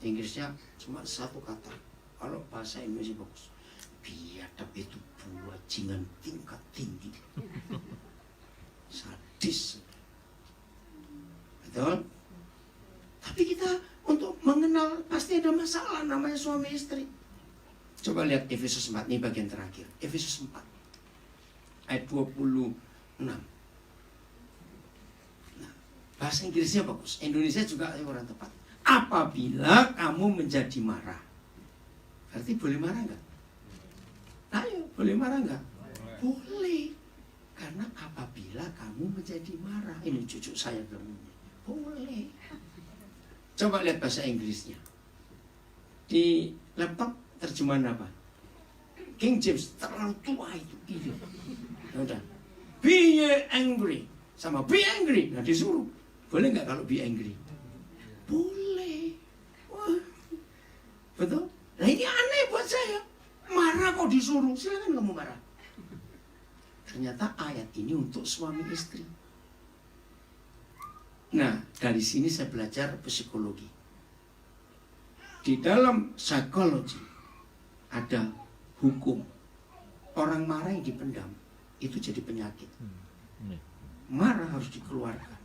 [SPEAKER 1] Inggrisnya cuma 1 kata. Kalau bahasa Indonesia bagus. Biadab itu bajingan tingkat tinggi. Sadis. Betul? Tapi kita untuk mengenal pasti ada masalah namanya suami istri. Coba lihat Efesus 4, ini bagian terakhir. Efesus 4 ayat 26. Nah, bahasa Inggrisnya bagus, Indonesia juga kurang tepat. Apabila kamu menjadi marah, berarti boleh marah nggak? Ayo, boleh marah nggak? Boleh. Karena apabila kamu menjadi marah, ini cucu saya ngomongnya, boleh. Coba lihat bahasa Inggrisnya. Di laptop terjemahan apa? King James, terlalu tua itu. Gitu. Ya udah. Be ye angry sama be angry. Nah disuruh, boleh nggak kalau be angry? Boleh. Wah, betul? Nah ini aneh buat saya. Marah kok disuruh, silakan kamu marah. Ternyata ayat ini untuk suami istri. Nah, dari sini saya belajar psikologi. Di dalam psikologi ada hukum. Orang marah yang dipendam itu jadi penyakit. Marah harus dikeluarkan.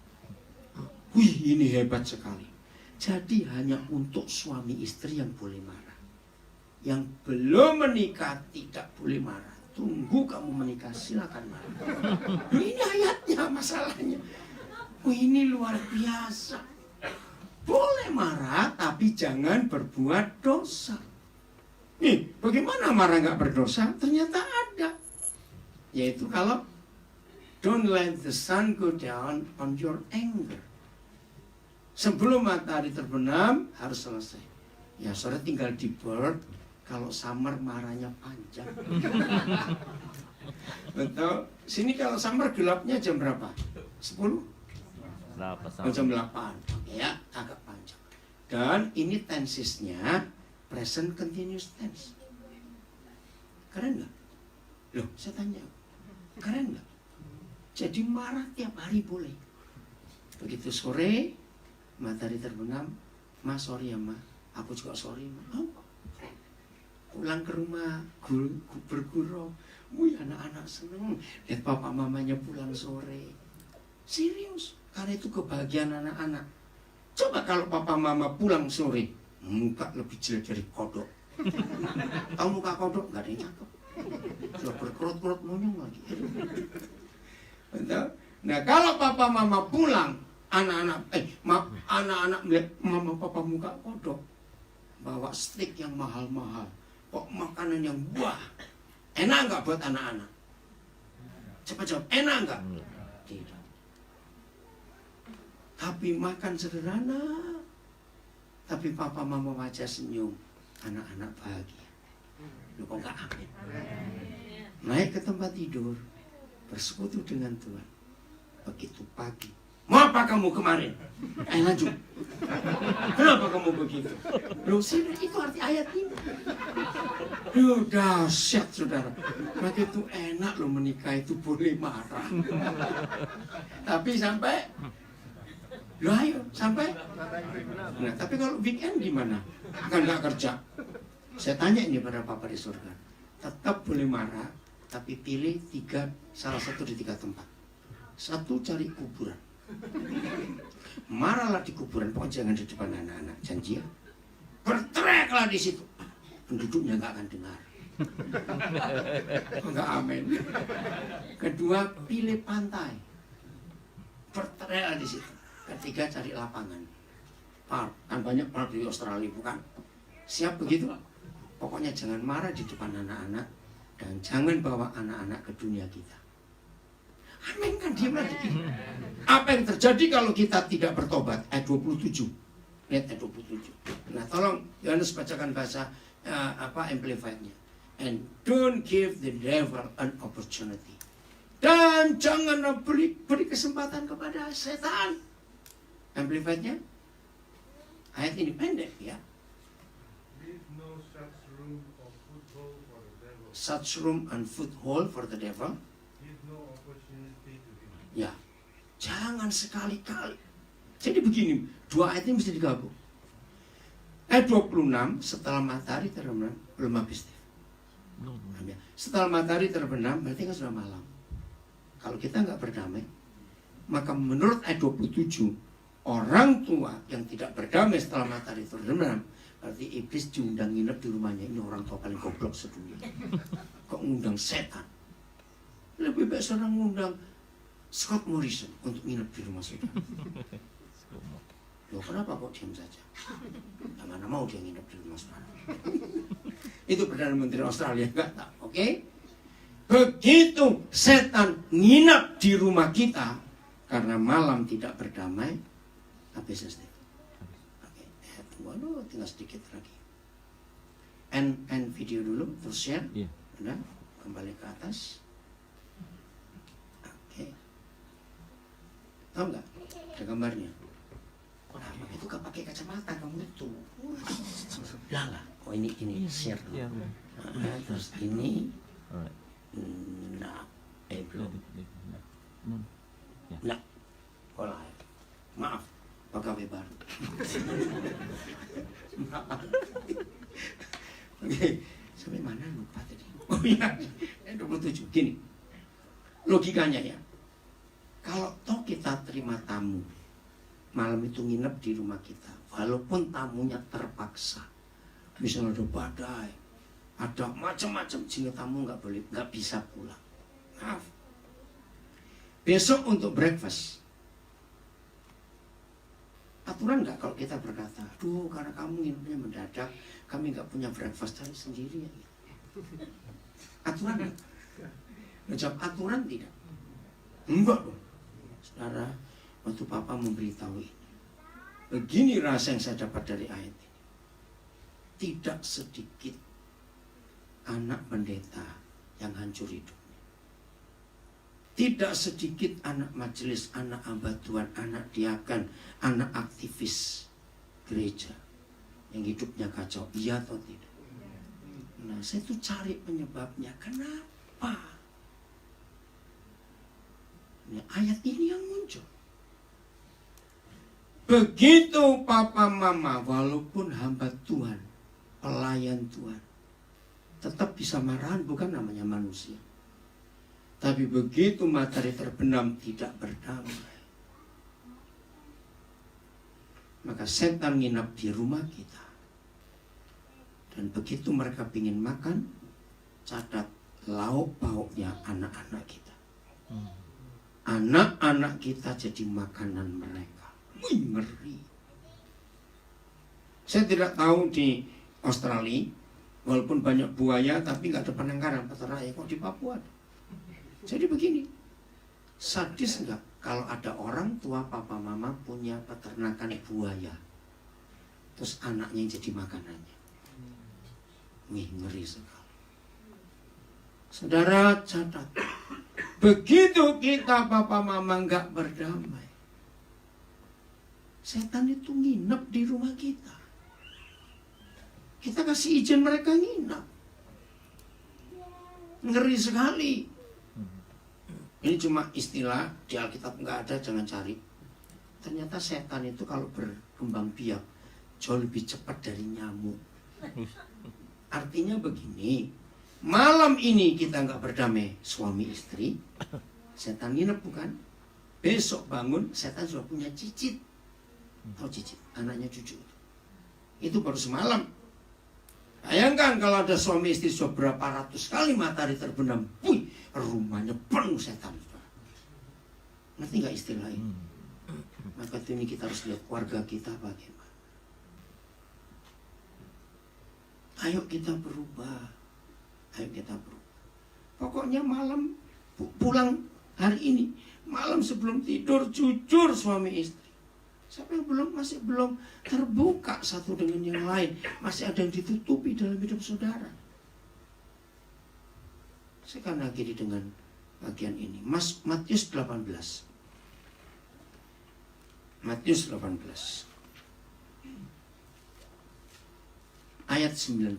[SPEAKER 1] Wih, ini hebat sekali. Jadi hanya untuk suami istri yang boleh marah. Yang belum menikah tidak boleh marah. Tunggu kamu menikah, silakan marah. Ini ayatnya masalahnya. Ini luar biasa. Boleh marah, tapi jangan berbuat dosa. Nih, bagaimana marah nggak berdosa? Ternyata ada. Yaitu kalau don't let the sun go down on your anger. Sebelum matahari terbenam harus selesai. Ya, sore tinggal di bird. Kalau summer marahnya panjang. Betul. Sini kalau summer gelapnya jam berapa? 10? Jam 8. Oke ya, agak panjang. Dan ini tensesnya present continuous tense. Keren nggak? Loh, saya tanya. Keren nggak? Jadi marah tiap hari boleh. Begitu sore, matahari terbenam, Ma sorry ya Ma, aku juga sorry Ma. Oh, pulang ke rumah, bergurau. Wih, anak-anak seneng lihat papa mamanya pulang sore. Serius, karena itu kebahagiaan anak-anak. Coba kalau papa mama pulang sore, muka lebih jelek dari kodok. Tahu muka kodok? Gak ada yang cakep. Sudah berkerut-kerut monyong lagi. Nah, kalau papa mama pulang, anak-anak melihat mama papa muka kodok, bawa steak yang mahal-mahal, kok makanan yang buah, enak nggak buat anak-anak? Cepat jawab, enak nggak? Tidak. Tapi makan sederhana, tapi papa mama wajah senyum, anak-anak bahagia. Lu kok nggak amin? Naik ke tempat tidur, bersekutu dengan Tuhan. Begitu pagi, mau apa kamu kemarin? Lanjut. Kenapa kamu begitu? Loh, itu arti ayat ini. Loh, dahsyat saudara. Maka itu enak loh, menikah itu boleh marah. Tapi sampai, loh ayo, sampai. Nah, tapi kalau weekend gimana? Kan nggak kerja. Saya tanya ini pada Papa di surga. Tetap boleh marah, tapi pilih salah satu di 3 tempat. 1, cari kuburan. Marahlah di kuburan, pokoknya jangan di depan anak-anak, janji ya. Berteriaklah di situ, penduduknya nggak akan dengar. Nggak amin. Kedua, pilih pantai, berteriaklah di situ. Ketiga, cari lapangan, park. Kan banyak park di Australia, bukan? Siap begitu? Pokoknya jangan marah di depan anak-anak dan jangan bawa anak-anak ke dunia kita. Amin kan, dia berarti. Apa yang terjadi kalau kita tidak bertobat? Ayat 27. Lihat ayat 27. Nah, tolong Yohanes bacakan bahasa Amplified-nya. And don't give the devil an opportunity. Dan jangan beri kesempatan kepada setan. Amplified-nya. Ayat ini pendek ya.
[SPEAKER 2] Leave no such room or foothold for the devil.
[SPEAKER 1] Such room and foothold for the devil.
[SPEAKER 2] Give no opportunity to him.
[SPEAKER 1] Ya, jangan sekali-kali. Jadi begini, 2 ayat ini mesti digabung. Ayat 26, setelah matahari terbenam, belum habis. Setelah matahari terbenam, berarti kan sudah malam. Kalau kita nggak berdamai, maka menurut ayat 27, orang tua yang tidak berdamai setelah matahari terbenam, berarti iblis diundang nginep di rumahnya. Ini orang tua paling goblok sedunia. Kok ngundang setan? Lebih baik seorang ngundang Scott Morrison untuk nginep di rumah saudara. Loh, kenapa kok diam saja? Mana mau dia nginep di rumah saudara? Itu Perdana Menteri Australia, enggak tahu, oke? Begitu setan nginep di rumah kita karena malam tidak berdamai, habis selesai. Oke, tunggu, tinggal sedikit lagi. End video dulu, terus share.
[SPEAKER 4] Iya.
[SPEAKER 1] Udah, kembali ke atas. Oke. Tahu nggak? Ada gambarnya. Nah, itu gak pakai kacamata kamu itu. Lala. Oh ini share.
[SPEAKER 4] Iya.
[SPEAKER 1] Terus ini. Nah, Belum. Nah, olah. Maaf, pegawai baru. Oke, sampai mana lupa tadi? Oh iya, 27. Gini, logikanya ya. Kalau toh kita terima tamu, malam itu nginep di rumah kita, walaupun tamunya terpaksa, misalnya ada badai, ada macam-macam, sehingga tamu nggak bisa pulang. Maaf. Besok untuk breakfast, aturan nggak kalau kita berkata, aduh karena kamu nginepnya mendadak, kami nggak punya breakfast, cari sendiri ya. Aturan nggak? Ngejawab aturan tidak? Enggak dong. Saudara, waktu Papa memberitahu ini, begini rasa yang saya dapat dari ayat ini. Tidak sedikit anak pendeta yang hancur hidupnya. Tidak sedikit anak majelis, anak hamba Tuhan, anak diakan, anak aktivis gereja yang hidupnya kacau. Iya atau tidak? Nah, saya tuh cari penyebabnya. Kenapa? Nah, ayat ini yang muncul. Begitu papa mama, walaupun hamba Tuhan, pelayan Tuhan, tetap bisa marahan, bukan namanya manusia. Tapi begitu matahari terbenam tidak berdamai, maka setan nginap di rumah kita. Dan begitu mereka ingin makan, catat lauk pauknya anak-anak kita. Anak-anak kita jadi makanan mereka. Wih, ngeri. Saya tidak tahu di Australia, walaupun banyak buaya, tapi nggak ada penangkaran peternak. Kok di Papua ada? Jadi begini, sadis enggak kalau ada orang tua papa mama punya peternakan buaya, terus anaknya yang jadi makanannya. Wih, ngeri sekali. Saudara catat, begitu kita papa mama enggak berdamai, setan itu nginep di rumah kita. Kita kasih izin mereka nginep. Ngeri sekali. Ini cuma istilah, di Alkitab nggak ada, jangan cari. Ternyata setan itu kalau berkembang biak jauh lebih cepat dari nyamuk. Artinya begini, malam ini kita nggak berdamai suami istri, setan nginep bukan? Besok bangun, setan sudah punya cicit. Tahu cicit? Anaknya cucu. Itu baru semalam. Bayangkan kalau ada suami istri sudah berapa ratus kali matahari terbenam, wih, rumahnya penuh setan. Ngerti nggak istilah ini? Maka ini kita harus lihat keluarga kita bagaimana. Ayo kita berubah. Ayo kita berubah. Pokoknya malam pulang hari ini, malam sebelum tidur jujur suami istri. Siapa yang masih belum terbuka satu dengan yang lain, masih ada yang ditutupi dalam hidup saudara. Saya akan akhiri dengan bagian ini. Matius 18. Matius 18. Ayat 19.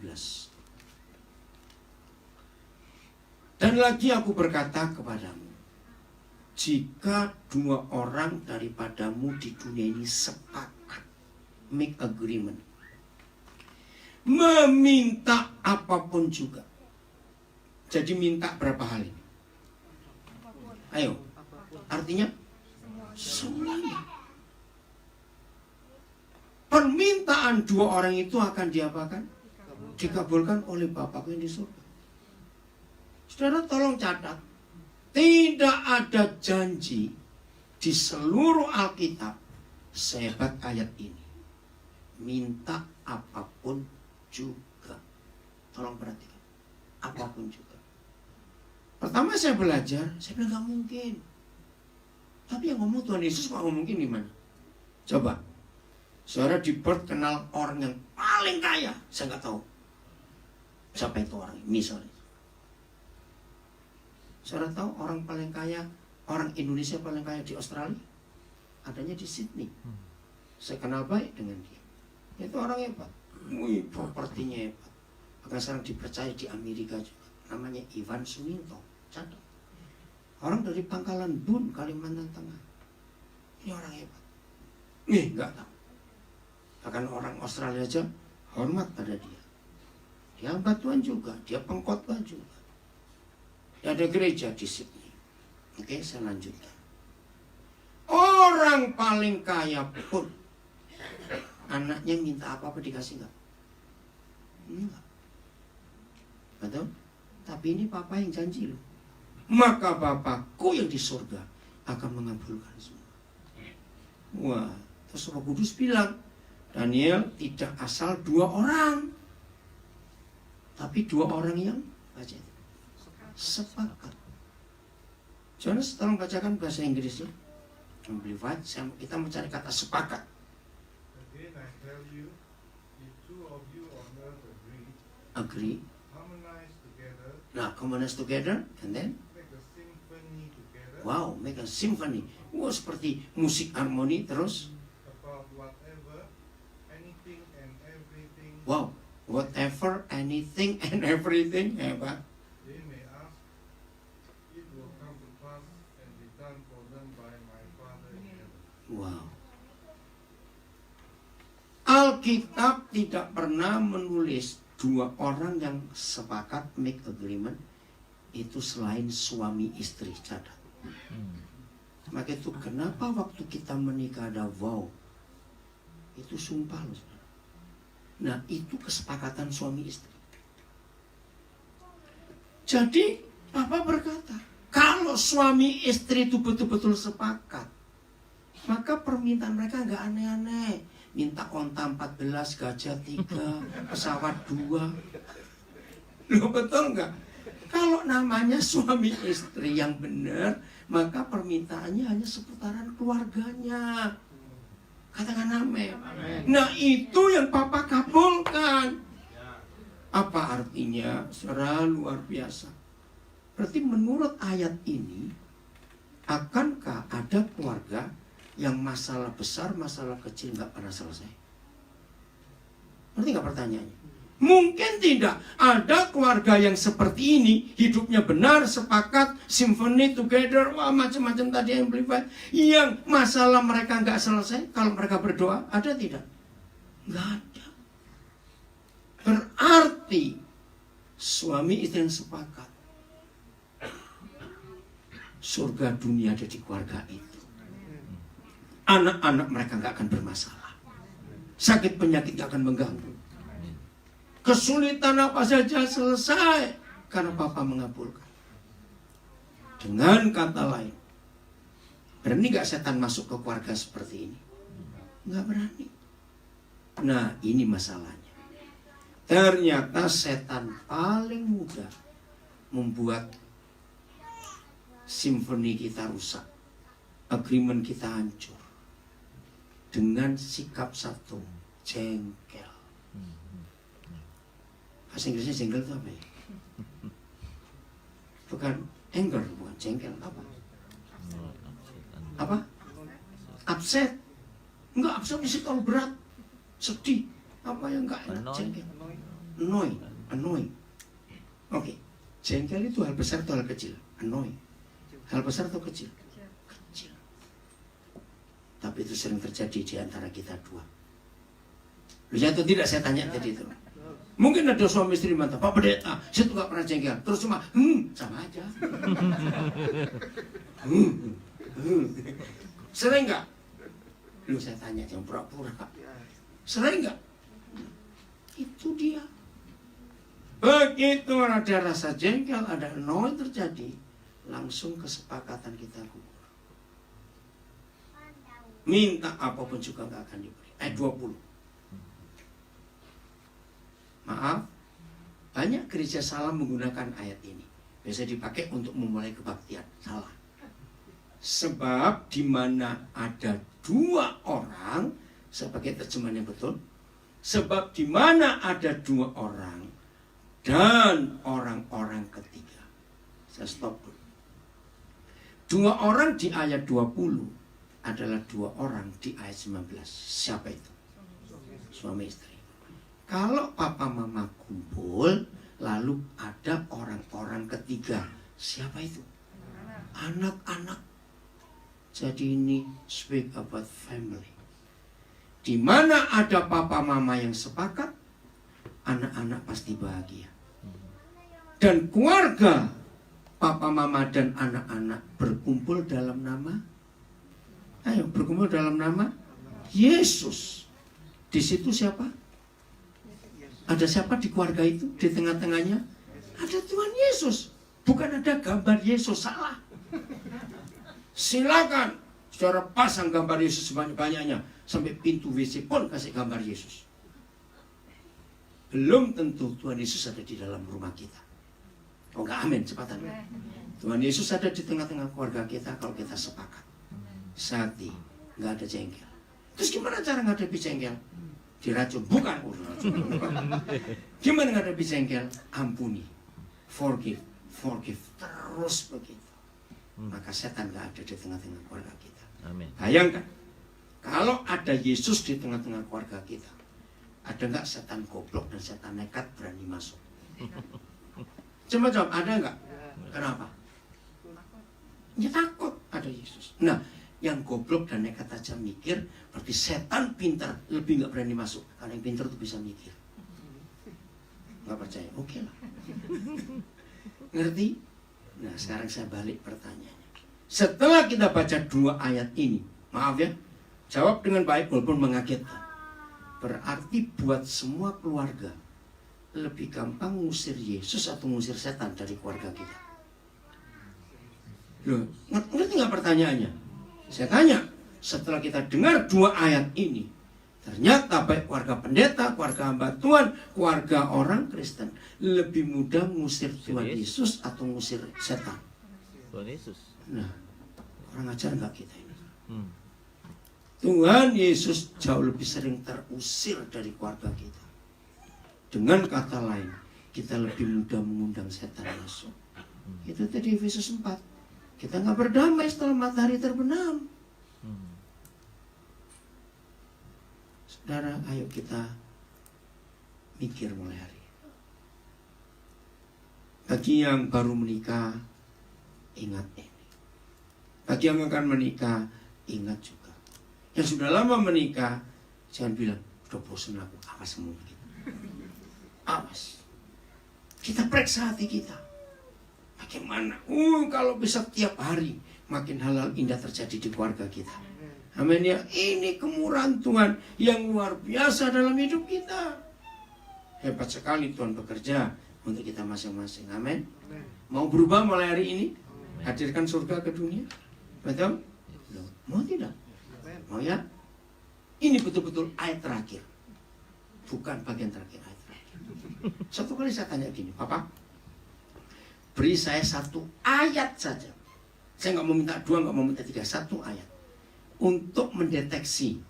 [SPEAKER 1] Dan lagi aku berkata kepadamu, jika dua orang daripadamu di dunia ini sepakat, make agreement, meminta apapun juga. Jadi minta berapa hal ini? Ayo, artinya semuanya. Permintaan dua orang itu akan diapakan? Dikabulkan oleh Bapakku yang di surga. Saudara tolong catat, tidak ada janji di seluruh Alkitab sehebat ayat ini. Minta apapun juga. Tolong perhatikan, apapun juga. Pertama saya belajar, saya bilang gak mungkin. Tapi yang ngomong Tuhan Yesus kok ngomong mungkin gimana? Coba, saudara di Perth kenal orang yang paling kaya, saya nggak tahu siapa itu orang. Misalnya, saudara tahu orang paling kaya, orang Indonesia paling kaya di Australia, adanya di Sydney. Saya kenal baik dengan dia. Itu orang hebat, wih, propertinya hebat. Bahkan sekarang dipercaya di Amerika juga. Namanya Ivan Suminto. Catat. Orang dari Pangkalan Bun, Kalimantan Tengah. Ini orang hebat. Nih, nggak tahu. Bahkan orang Australia aja hormat pada dia. Dia hamba Tuhan juga, dia pengkhotbah juga. Dia ada gereja di Sydney. Oke, saya lanjutkan. Orang paling kaya pun anaknya minta apa-apa dikasih nggak? Enggak. Betul? Tapi ini Papa yang janji loh. Maka Bapakku yang di surga akan mengabulkan semua. Wah, terus Roh Kudus bilang, Daniel tidak asal 2 orang, tapi 2 orang yang baca itu sepakat. Jonas, tolong bacakan bahasa Inggrisnya. Amplified, kita mencari kata sepakat.
[SPEAKER 2] Again, I tell you, if two of you on earth
[SPEAKER 1] Agree.
[SPEAKER 2] harmonize together,
[SPEAKER 1] Nah, harmonize together, and then
[SPEAKER 2] make a symphony together
[SPEAKER 1] wow, make a symphony. Wow, seperti musik harmoni terus.
[SPEAKER 2] about whatever, anything and everything
[SPEAKER 1] Wow, whatever, anything, and everything. Hebat.
[SPEAKER 2] they may ask, it will come to pass and be done for them by my Father in heaven.
[SPEAKER 1] Wow. Alkitab tidak pernah menulis 2 orang yang sepakat make agreement itu selain suami istri. Catat. Maka itu kenapa waktu kita menikah ada vow, itu sumpah loh. Nah, itu kesepakatan suami istri. Jadi Papa berkata, kalau suami istri itu betul-betul sepakat, maka permintaan mereka nggak aneh-aneh. Minta onta 14, gajah 3, pesawat 2. Loh, betul nggak? Kalau namanya suami istri yang benar, maka permintaannya hanya seputaran keluarganya. Katakan amin. Nah, itu yang Papa kabulkan. Apa artinya? Saudara, luar biasa. Berarti menurut ayat ini, akankah ada keluarga yang masalah besar, masalah kecil nggak pernah selesai? Ngerti nggak pertanyaannya? Mungkin tidak. Ada keluarga yang seperti ini, hidupnya benar, sepakat, symphony together, wah macam-macam tadi yang amplified, yang masalah mereka nggak selesai. Kalau mereka berdoa, ada tidak? Nggak ada. Berarti suami istri yang sepakat, surga dunia ada di keluarga itu. Anak-anak mereka nggak akan bermasalah. Sakit penyakit nggak akan mengganggu. Kesulitan apa saja selesai karena Papa mengabulkan. Dengan kata lain, berani nggak setan masuk ke keluarga seperti ini? Nggak berani. Nah, ini masalahnya. Ternyata setan paling mudah membuat simfoni kita rusak, agreement kita hancur, dengan sikap satu, jengkel. Bahasa Inggrisnya jengkel itu apa ya? Bukan anger, bukan jengkel, apa? Apa? Upset. Enggak, upset mesti kalau berat, sedih. Apa yang enggak enak? Jengkel. Annoy. Oke. Jengkel itu hal besar atau hal kecil? Annoy. Hal besar atau kecil? Kecil. Tapi itu sering terjadi di antara kita dua. Lihat atau tidak saya tanya tadi itu. Mungkin ada suami istri mantap, Pak Pendeta, saya tuh gak pernah jengkel. Terus cuma, sama aja. Sering gak? Lu saya tanya, jangan pura-pura. Sering gak? Itu dia. Begitu ada rasa jengkel, ada annoy terjadi, langsung kesepakatan kita gugur. Minta apapun juga gak akan diberi. Ayat 20. Maaf, banyak gereja salah menggunakan ayat ini. Biasa dipakai untuk memulai kebaktian. Salah. Sebab di mana ada 2 orang, sebagai terjemahan yang betul, sebab di mana ada 2 orang dan orang-orang ketiga. Saya stop dulu. 2 orang di ayat 20 adalah 2 orang di ayat 19. Siapa itu? Suami istri. Kalau papa mama kumpul, lalu ada orang-orang ketiga. Siapa itu? anak-anak. Jadi ini speak about family. Di mana ada papa mama yang sepakat, anak-anak pasti bahagia. Dan keluarga papa mama dan anak-anak berkumpul dalam nama, berkumpul dalam nama Yesus. Di situ siapa? Ada siapa di keluarga itu? Di tengah-tengahnya ada Tuhan Yesus. Bukan ada gambar Yesus, salah. Silakan saudara pasang gambar Yesus sebanyak-banyaknya, sampai pintu WC pun kasih gambar Yesus. Belum tentu Tuhan Yesus ada di dalam rumah kita. Oh enggak, amin, cepatan. Tuhan Yesus ada di tengah-tengah keluarga kita kalau kita sepakat. Sati, enggak ada jengkel. Terus gimana cara ngadepi jengkel? Diracun, bukan. Gimana ngadepi jengkel? Ampuni, forgive, terus begitu. Maka setan gak ada di tengah-tengah keluarga kita.
[SPEAKER 4] Amin.
[SPEAKER 1] Bayangkan, kalau ada Yesus di tengah-tengah keluarga kita, ada gak setan goblok dan setan nekat berani masuk? Coba jawab, ada gak? Kenapa? Ya takut ada Yesus. Nah, yang goblok dan nekat aja mikir, berarti setan pintar lebih gak berani masuk. Karena yang pintar tuh bisa mikir. Gak percaya? Oke lah. Ngerti? Nah, sekarang saya balik pertanyaannya. Setelah kita baca 2 ayat ini, maaf ya, jawab dengan baik walaupun mengagetkan. Berarti buat semua keluarga lebih gampang ngusir Yesus atau ngusir setan dari keluarga kita? Loh, ngerti nggak pertanyaannya? Saya tanya, setelah kita dengar 2 ayat ini, ternyata baik keluarga pendeta, keluarga hamba Tuhan, keluarga orang Kristen lebih mudah ngusir Tuhan Yesus atau ngusir setan?
[SPEAKER 4] Tuhan Yesus.
[SPEAKER 1] Nah, orang ajar nggak kita ini? Tuhan Yesus jauh lebih sering terusir dari keluarga kita. Dengan kata lain, kita lebih mudah mengundang setan masuk. Itu tadi Efesus 4. Kita nggak berdamai setelah matahari terbenam. Saudara, ayo kita mikir mulai hari. Bagi yang baru menikah, ingat ini. Bagi yang akan menikah, ingat juga. Yang sudah lama menikah, jangan bilang, udah bosan aku, awas semua gitu. Awas. Kita periksa hati kita. Bagaimana? Kalau bisa tiap hari, makin hal-hal indah terjadi di keluarga kita. Amin ya. Ini kemurahan Tuhan yang luar biasa dalam hidup kita. Hebat sekali Tuhan bekerja untuk kita masing-masing. Amin. Mau berubah mulai hari ini? Hadirkan surga ke dunia. Betul? Mau tidak? Mau ya? Ini betul-betul ayat terakhir. Bukan bagian terakhir, ayat terakhir. Satu kali saya tanya gini, Papa, beri saya 1 ayat saja. Saya nggak mau minta 2, nggak mau minta 3, 1 ayat. Untuk mendeteksi,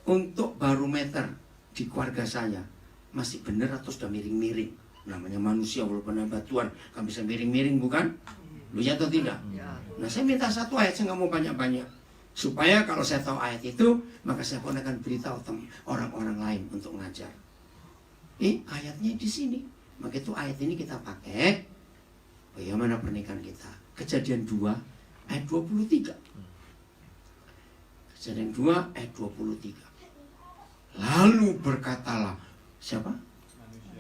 [SPEAKER 1] untuk barometer di keluarga saya masih benar atau sudah miring-miring. Namanya manusia walaupun hamba Tuhan kan bisa miring-miring, bukan? Lu ya atau tidak? Nah, saya minta 1 ayat, saya nggak mau banyak-banyak, supaya kalau saya tahu ayat itu, maka saya pun akan beritahu orang-orang lain untuk ngajar. Ayatnya di sini. Maka itu ayat ini kita pakai bagaimana pernikahan kita. Kejadian 2 ayat 23. Kejadian 2 ayat 23. Lalu berkatalah, siapa?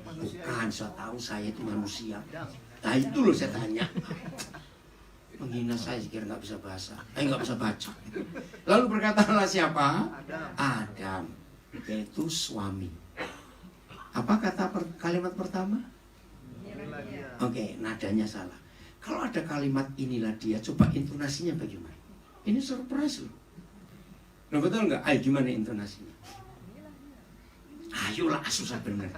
[SPEAKER 1] Bukan, saya tahu saya itu manusia. Nah itu loh saya tanya. Menghina saya kira nggak bisa bahasa, nggak bisa baca. Lalu berkatalah siapa? Adam, yaitu suami. Apa kata kalimat pertama? Oke, nadanya salah. Kalau ada kalimat inilah dia, coba intonasinya bagaimana? Ini surprise loh. Nah, betul nggak? Ayo gimana intonasinya? Ayolah, susah bener.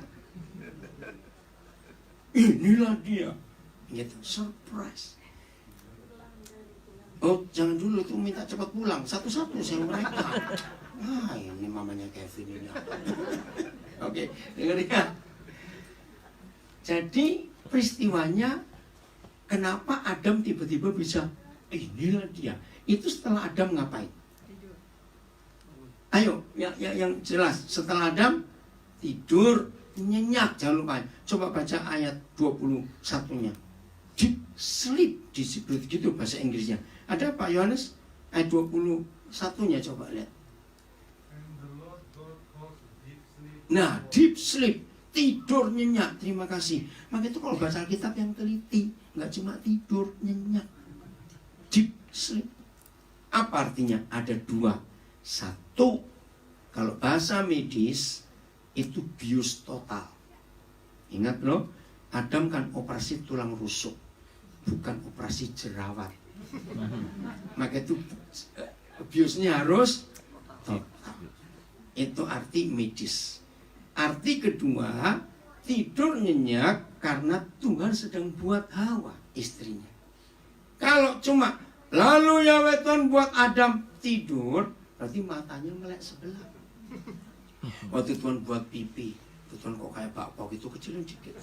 [SPEAKER 1] Inilah dia. Gitu, surprise. Oh, jangan dulu itu minta cepat pulang. Satu-satu saya mereka. Ini mamanya Kevin ini. Oke, dengar ya. Jadi peristiwanya kenapa Adam tiba-tiba bisa inilah dia. Itu setelah Adam ngapain? Ayo, yang jelas. Setelah Adam tidur nyenyak, jangan lupa. Coba baca ayat 21-nya. deep sleep, disebut gitu bahasa Inggrisnya. Ada Pak Yohanes ayat 21-nya coba lihat.
[SPEAKER 2] And the Lord God caused deep sleep.
[SPEAKER 1] Nah, deep sleep, tidur nyenyak. Terima kasih. Maka itu kalau baca Alkitab yang teliti, nggak cuma tidur nyenyak. Deep sleep. Apa artinya? Ada dua. Satu, kalau bahasa medis itu bius total. Ingat loh, Adam kan operasi tulang rusuk, bukan operasi jerawat. Maka itu biusnya harus total. Itu arti medis. Arti kedua, tidur nyenyak karena Tuhan sedang buat Hawa, istrinya. Kalau cuma lalu Yahweh Tuhan buat Adam tidur, berarti matanya melek sebelah. Waktu Tuhan buat pipi, Tuhan kok kayak bakpao gitu, kecilin dikit.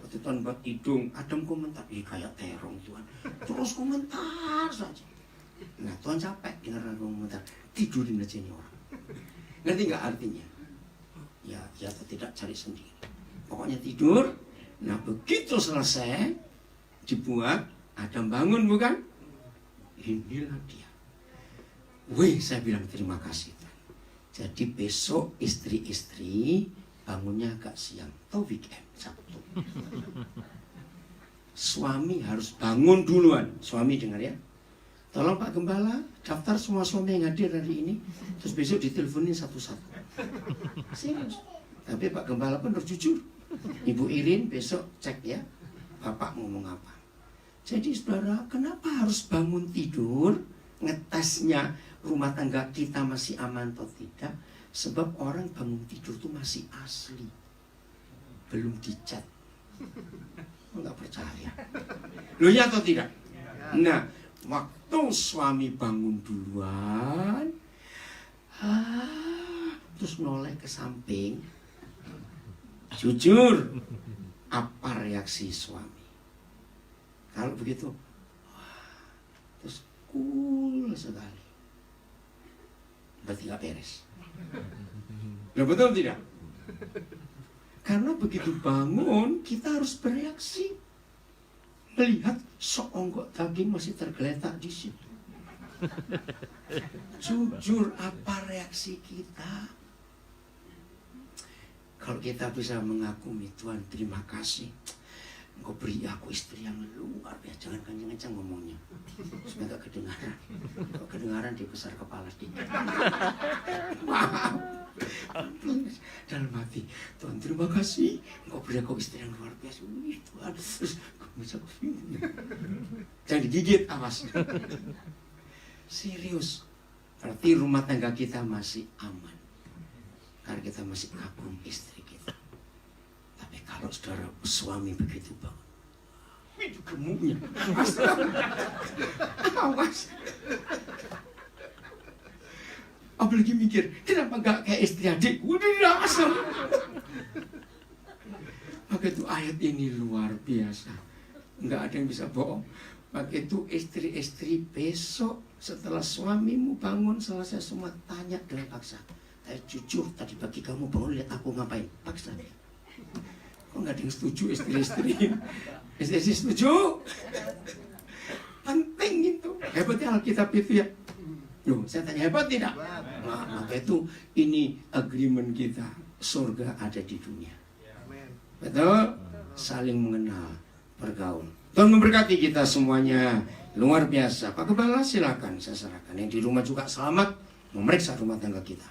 [SPEAKER 1] Waktu Tuhan buat hidung, Adam komentar, ih kayak terong Tuhan. Terus komentar saja. Nah Tuhan capek dengar komentar, tidurin aja ini orang. Ngerti nggak artinya? Ya atau tidak cari sendiri. Pokoknya tidur. Nah begitu selesai dibuat, Adam bangun bukan? Inilah dia. Wih, saya bilang terima kasih. Jadi besok istri-istri bangunnya agak siang atau weekend Sabtu. Suami harus bangun duluan. Suami dengar ya. Tolong Pak Gembala daftar semua suami yang hadir hari ini. Terus besok diteleponin satu-satu. Serius. Tapi Pak Gembala pun harus jujur. Ibu Irin besok cek ya, Bapak ngomong apa. Jadi saudara, kenapa harus bangun tidur? Ngetesnya rumah tangga kita masih aman atau tidak? Sebab orang bangun tidur itu masih asli, belum dicat. Enggak percaya. Loh ya atau tidak? Nah, waktu suami bangun duluan, terus noleh ke samping, jujur, apa reaksi suami? Kalau begitu, terus cool sekali. Berarti gak beres. Nah, betul tidak? Karena begitu bangun, kita harus bereaksi. Melihat seonggok daging masih tergeletak di situ. Jujur, apa reaksi kita? Kalau kita bisa mengagumi Tuhan, terima kasih. Engkau beri aku istri yang luar biasa. Jangan kencang-kencang ngomongnya, supaya gak kedengaran. Kalau kedengaran dia besar kepala sedikit. Maaf. Dalam hati, Tuhan terima kasih. Engkau beri aku istri yang luar biasa. Wih Tuhan, terus kamu bisa jangan digigit, awas. Serius. Berarti rumah tangga kita masih aman, karena kita masih kagum istri kita. Tapi kalau saudara suami begitu banget, itu gemuknya, awas. Apalagi mikir, kenapa gak kayak istri adik? Udah asal. Maka itu ayat ini luar biasa, nggak ada yang bisa bohong. Maka itu istri-istri besok setelah suamimu bangun selesai semua, tanya dengan paksa. Jujur, tadi pagi kamu bangun lihat aku ngapain? Paksa dia. Kok nggak ada yang setuju istri-istri? Istri-istri setuju? Penting itu. Hebatnya Alkitab itu ya. Loh, saya tanya hebat tidak? Nah, maka itu ini agreement kita. Surga ada di dunia. Betul? Saling mengenal, bergaul. Tuhan memberkati kita semuanya. Luar biasa. Pak Gembala silakan saya serahkan. Yang di rumah juga selamat memeriksa rumah tangga kita.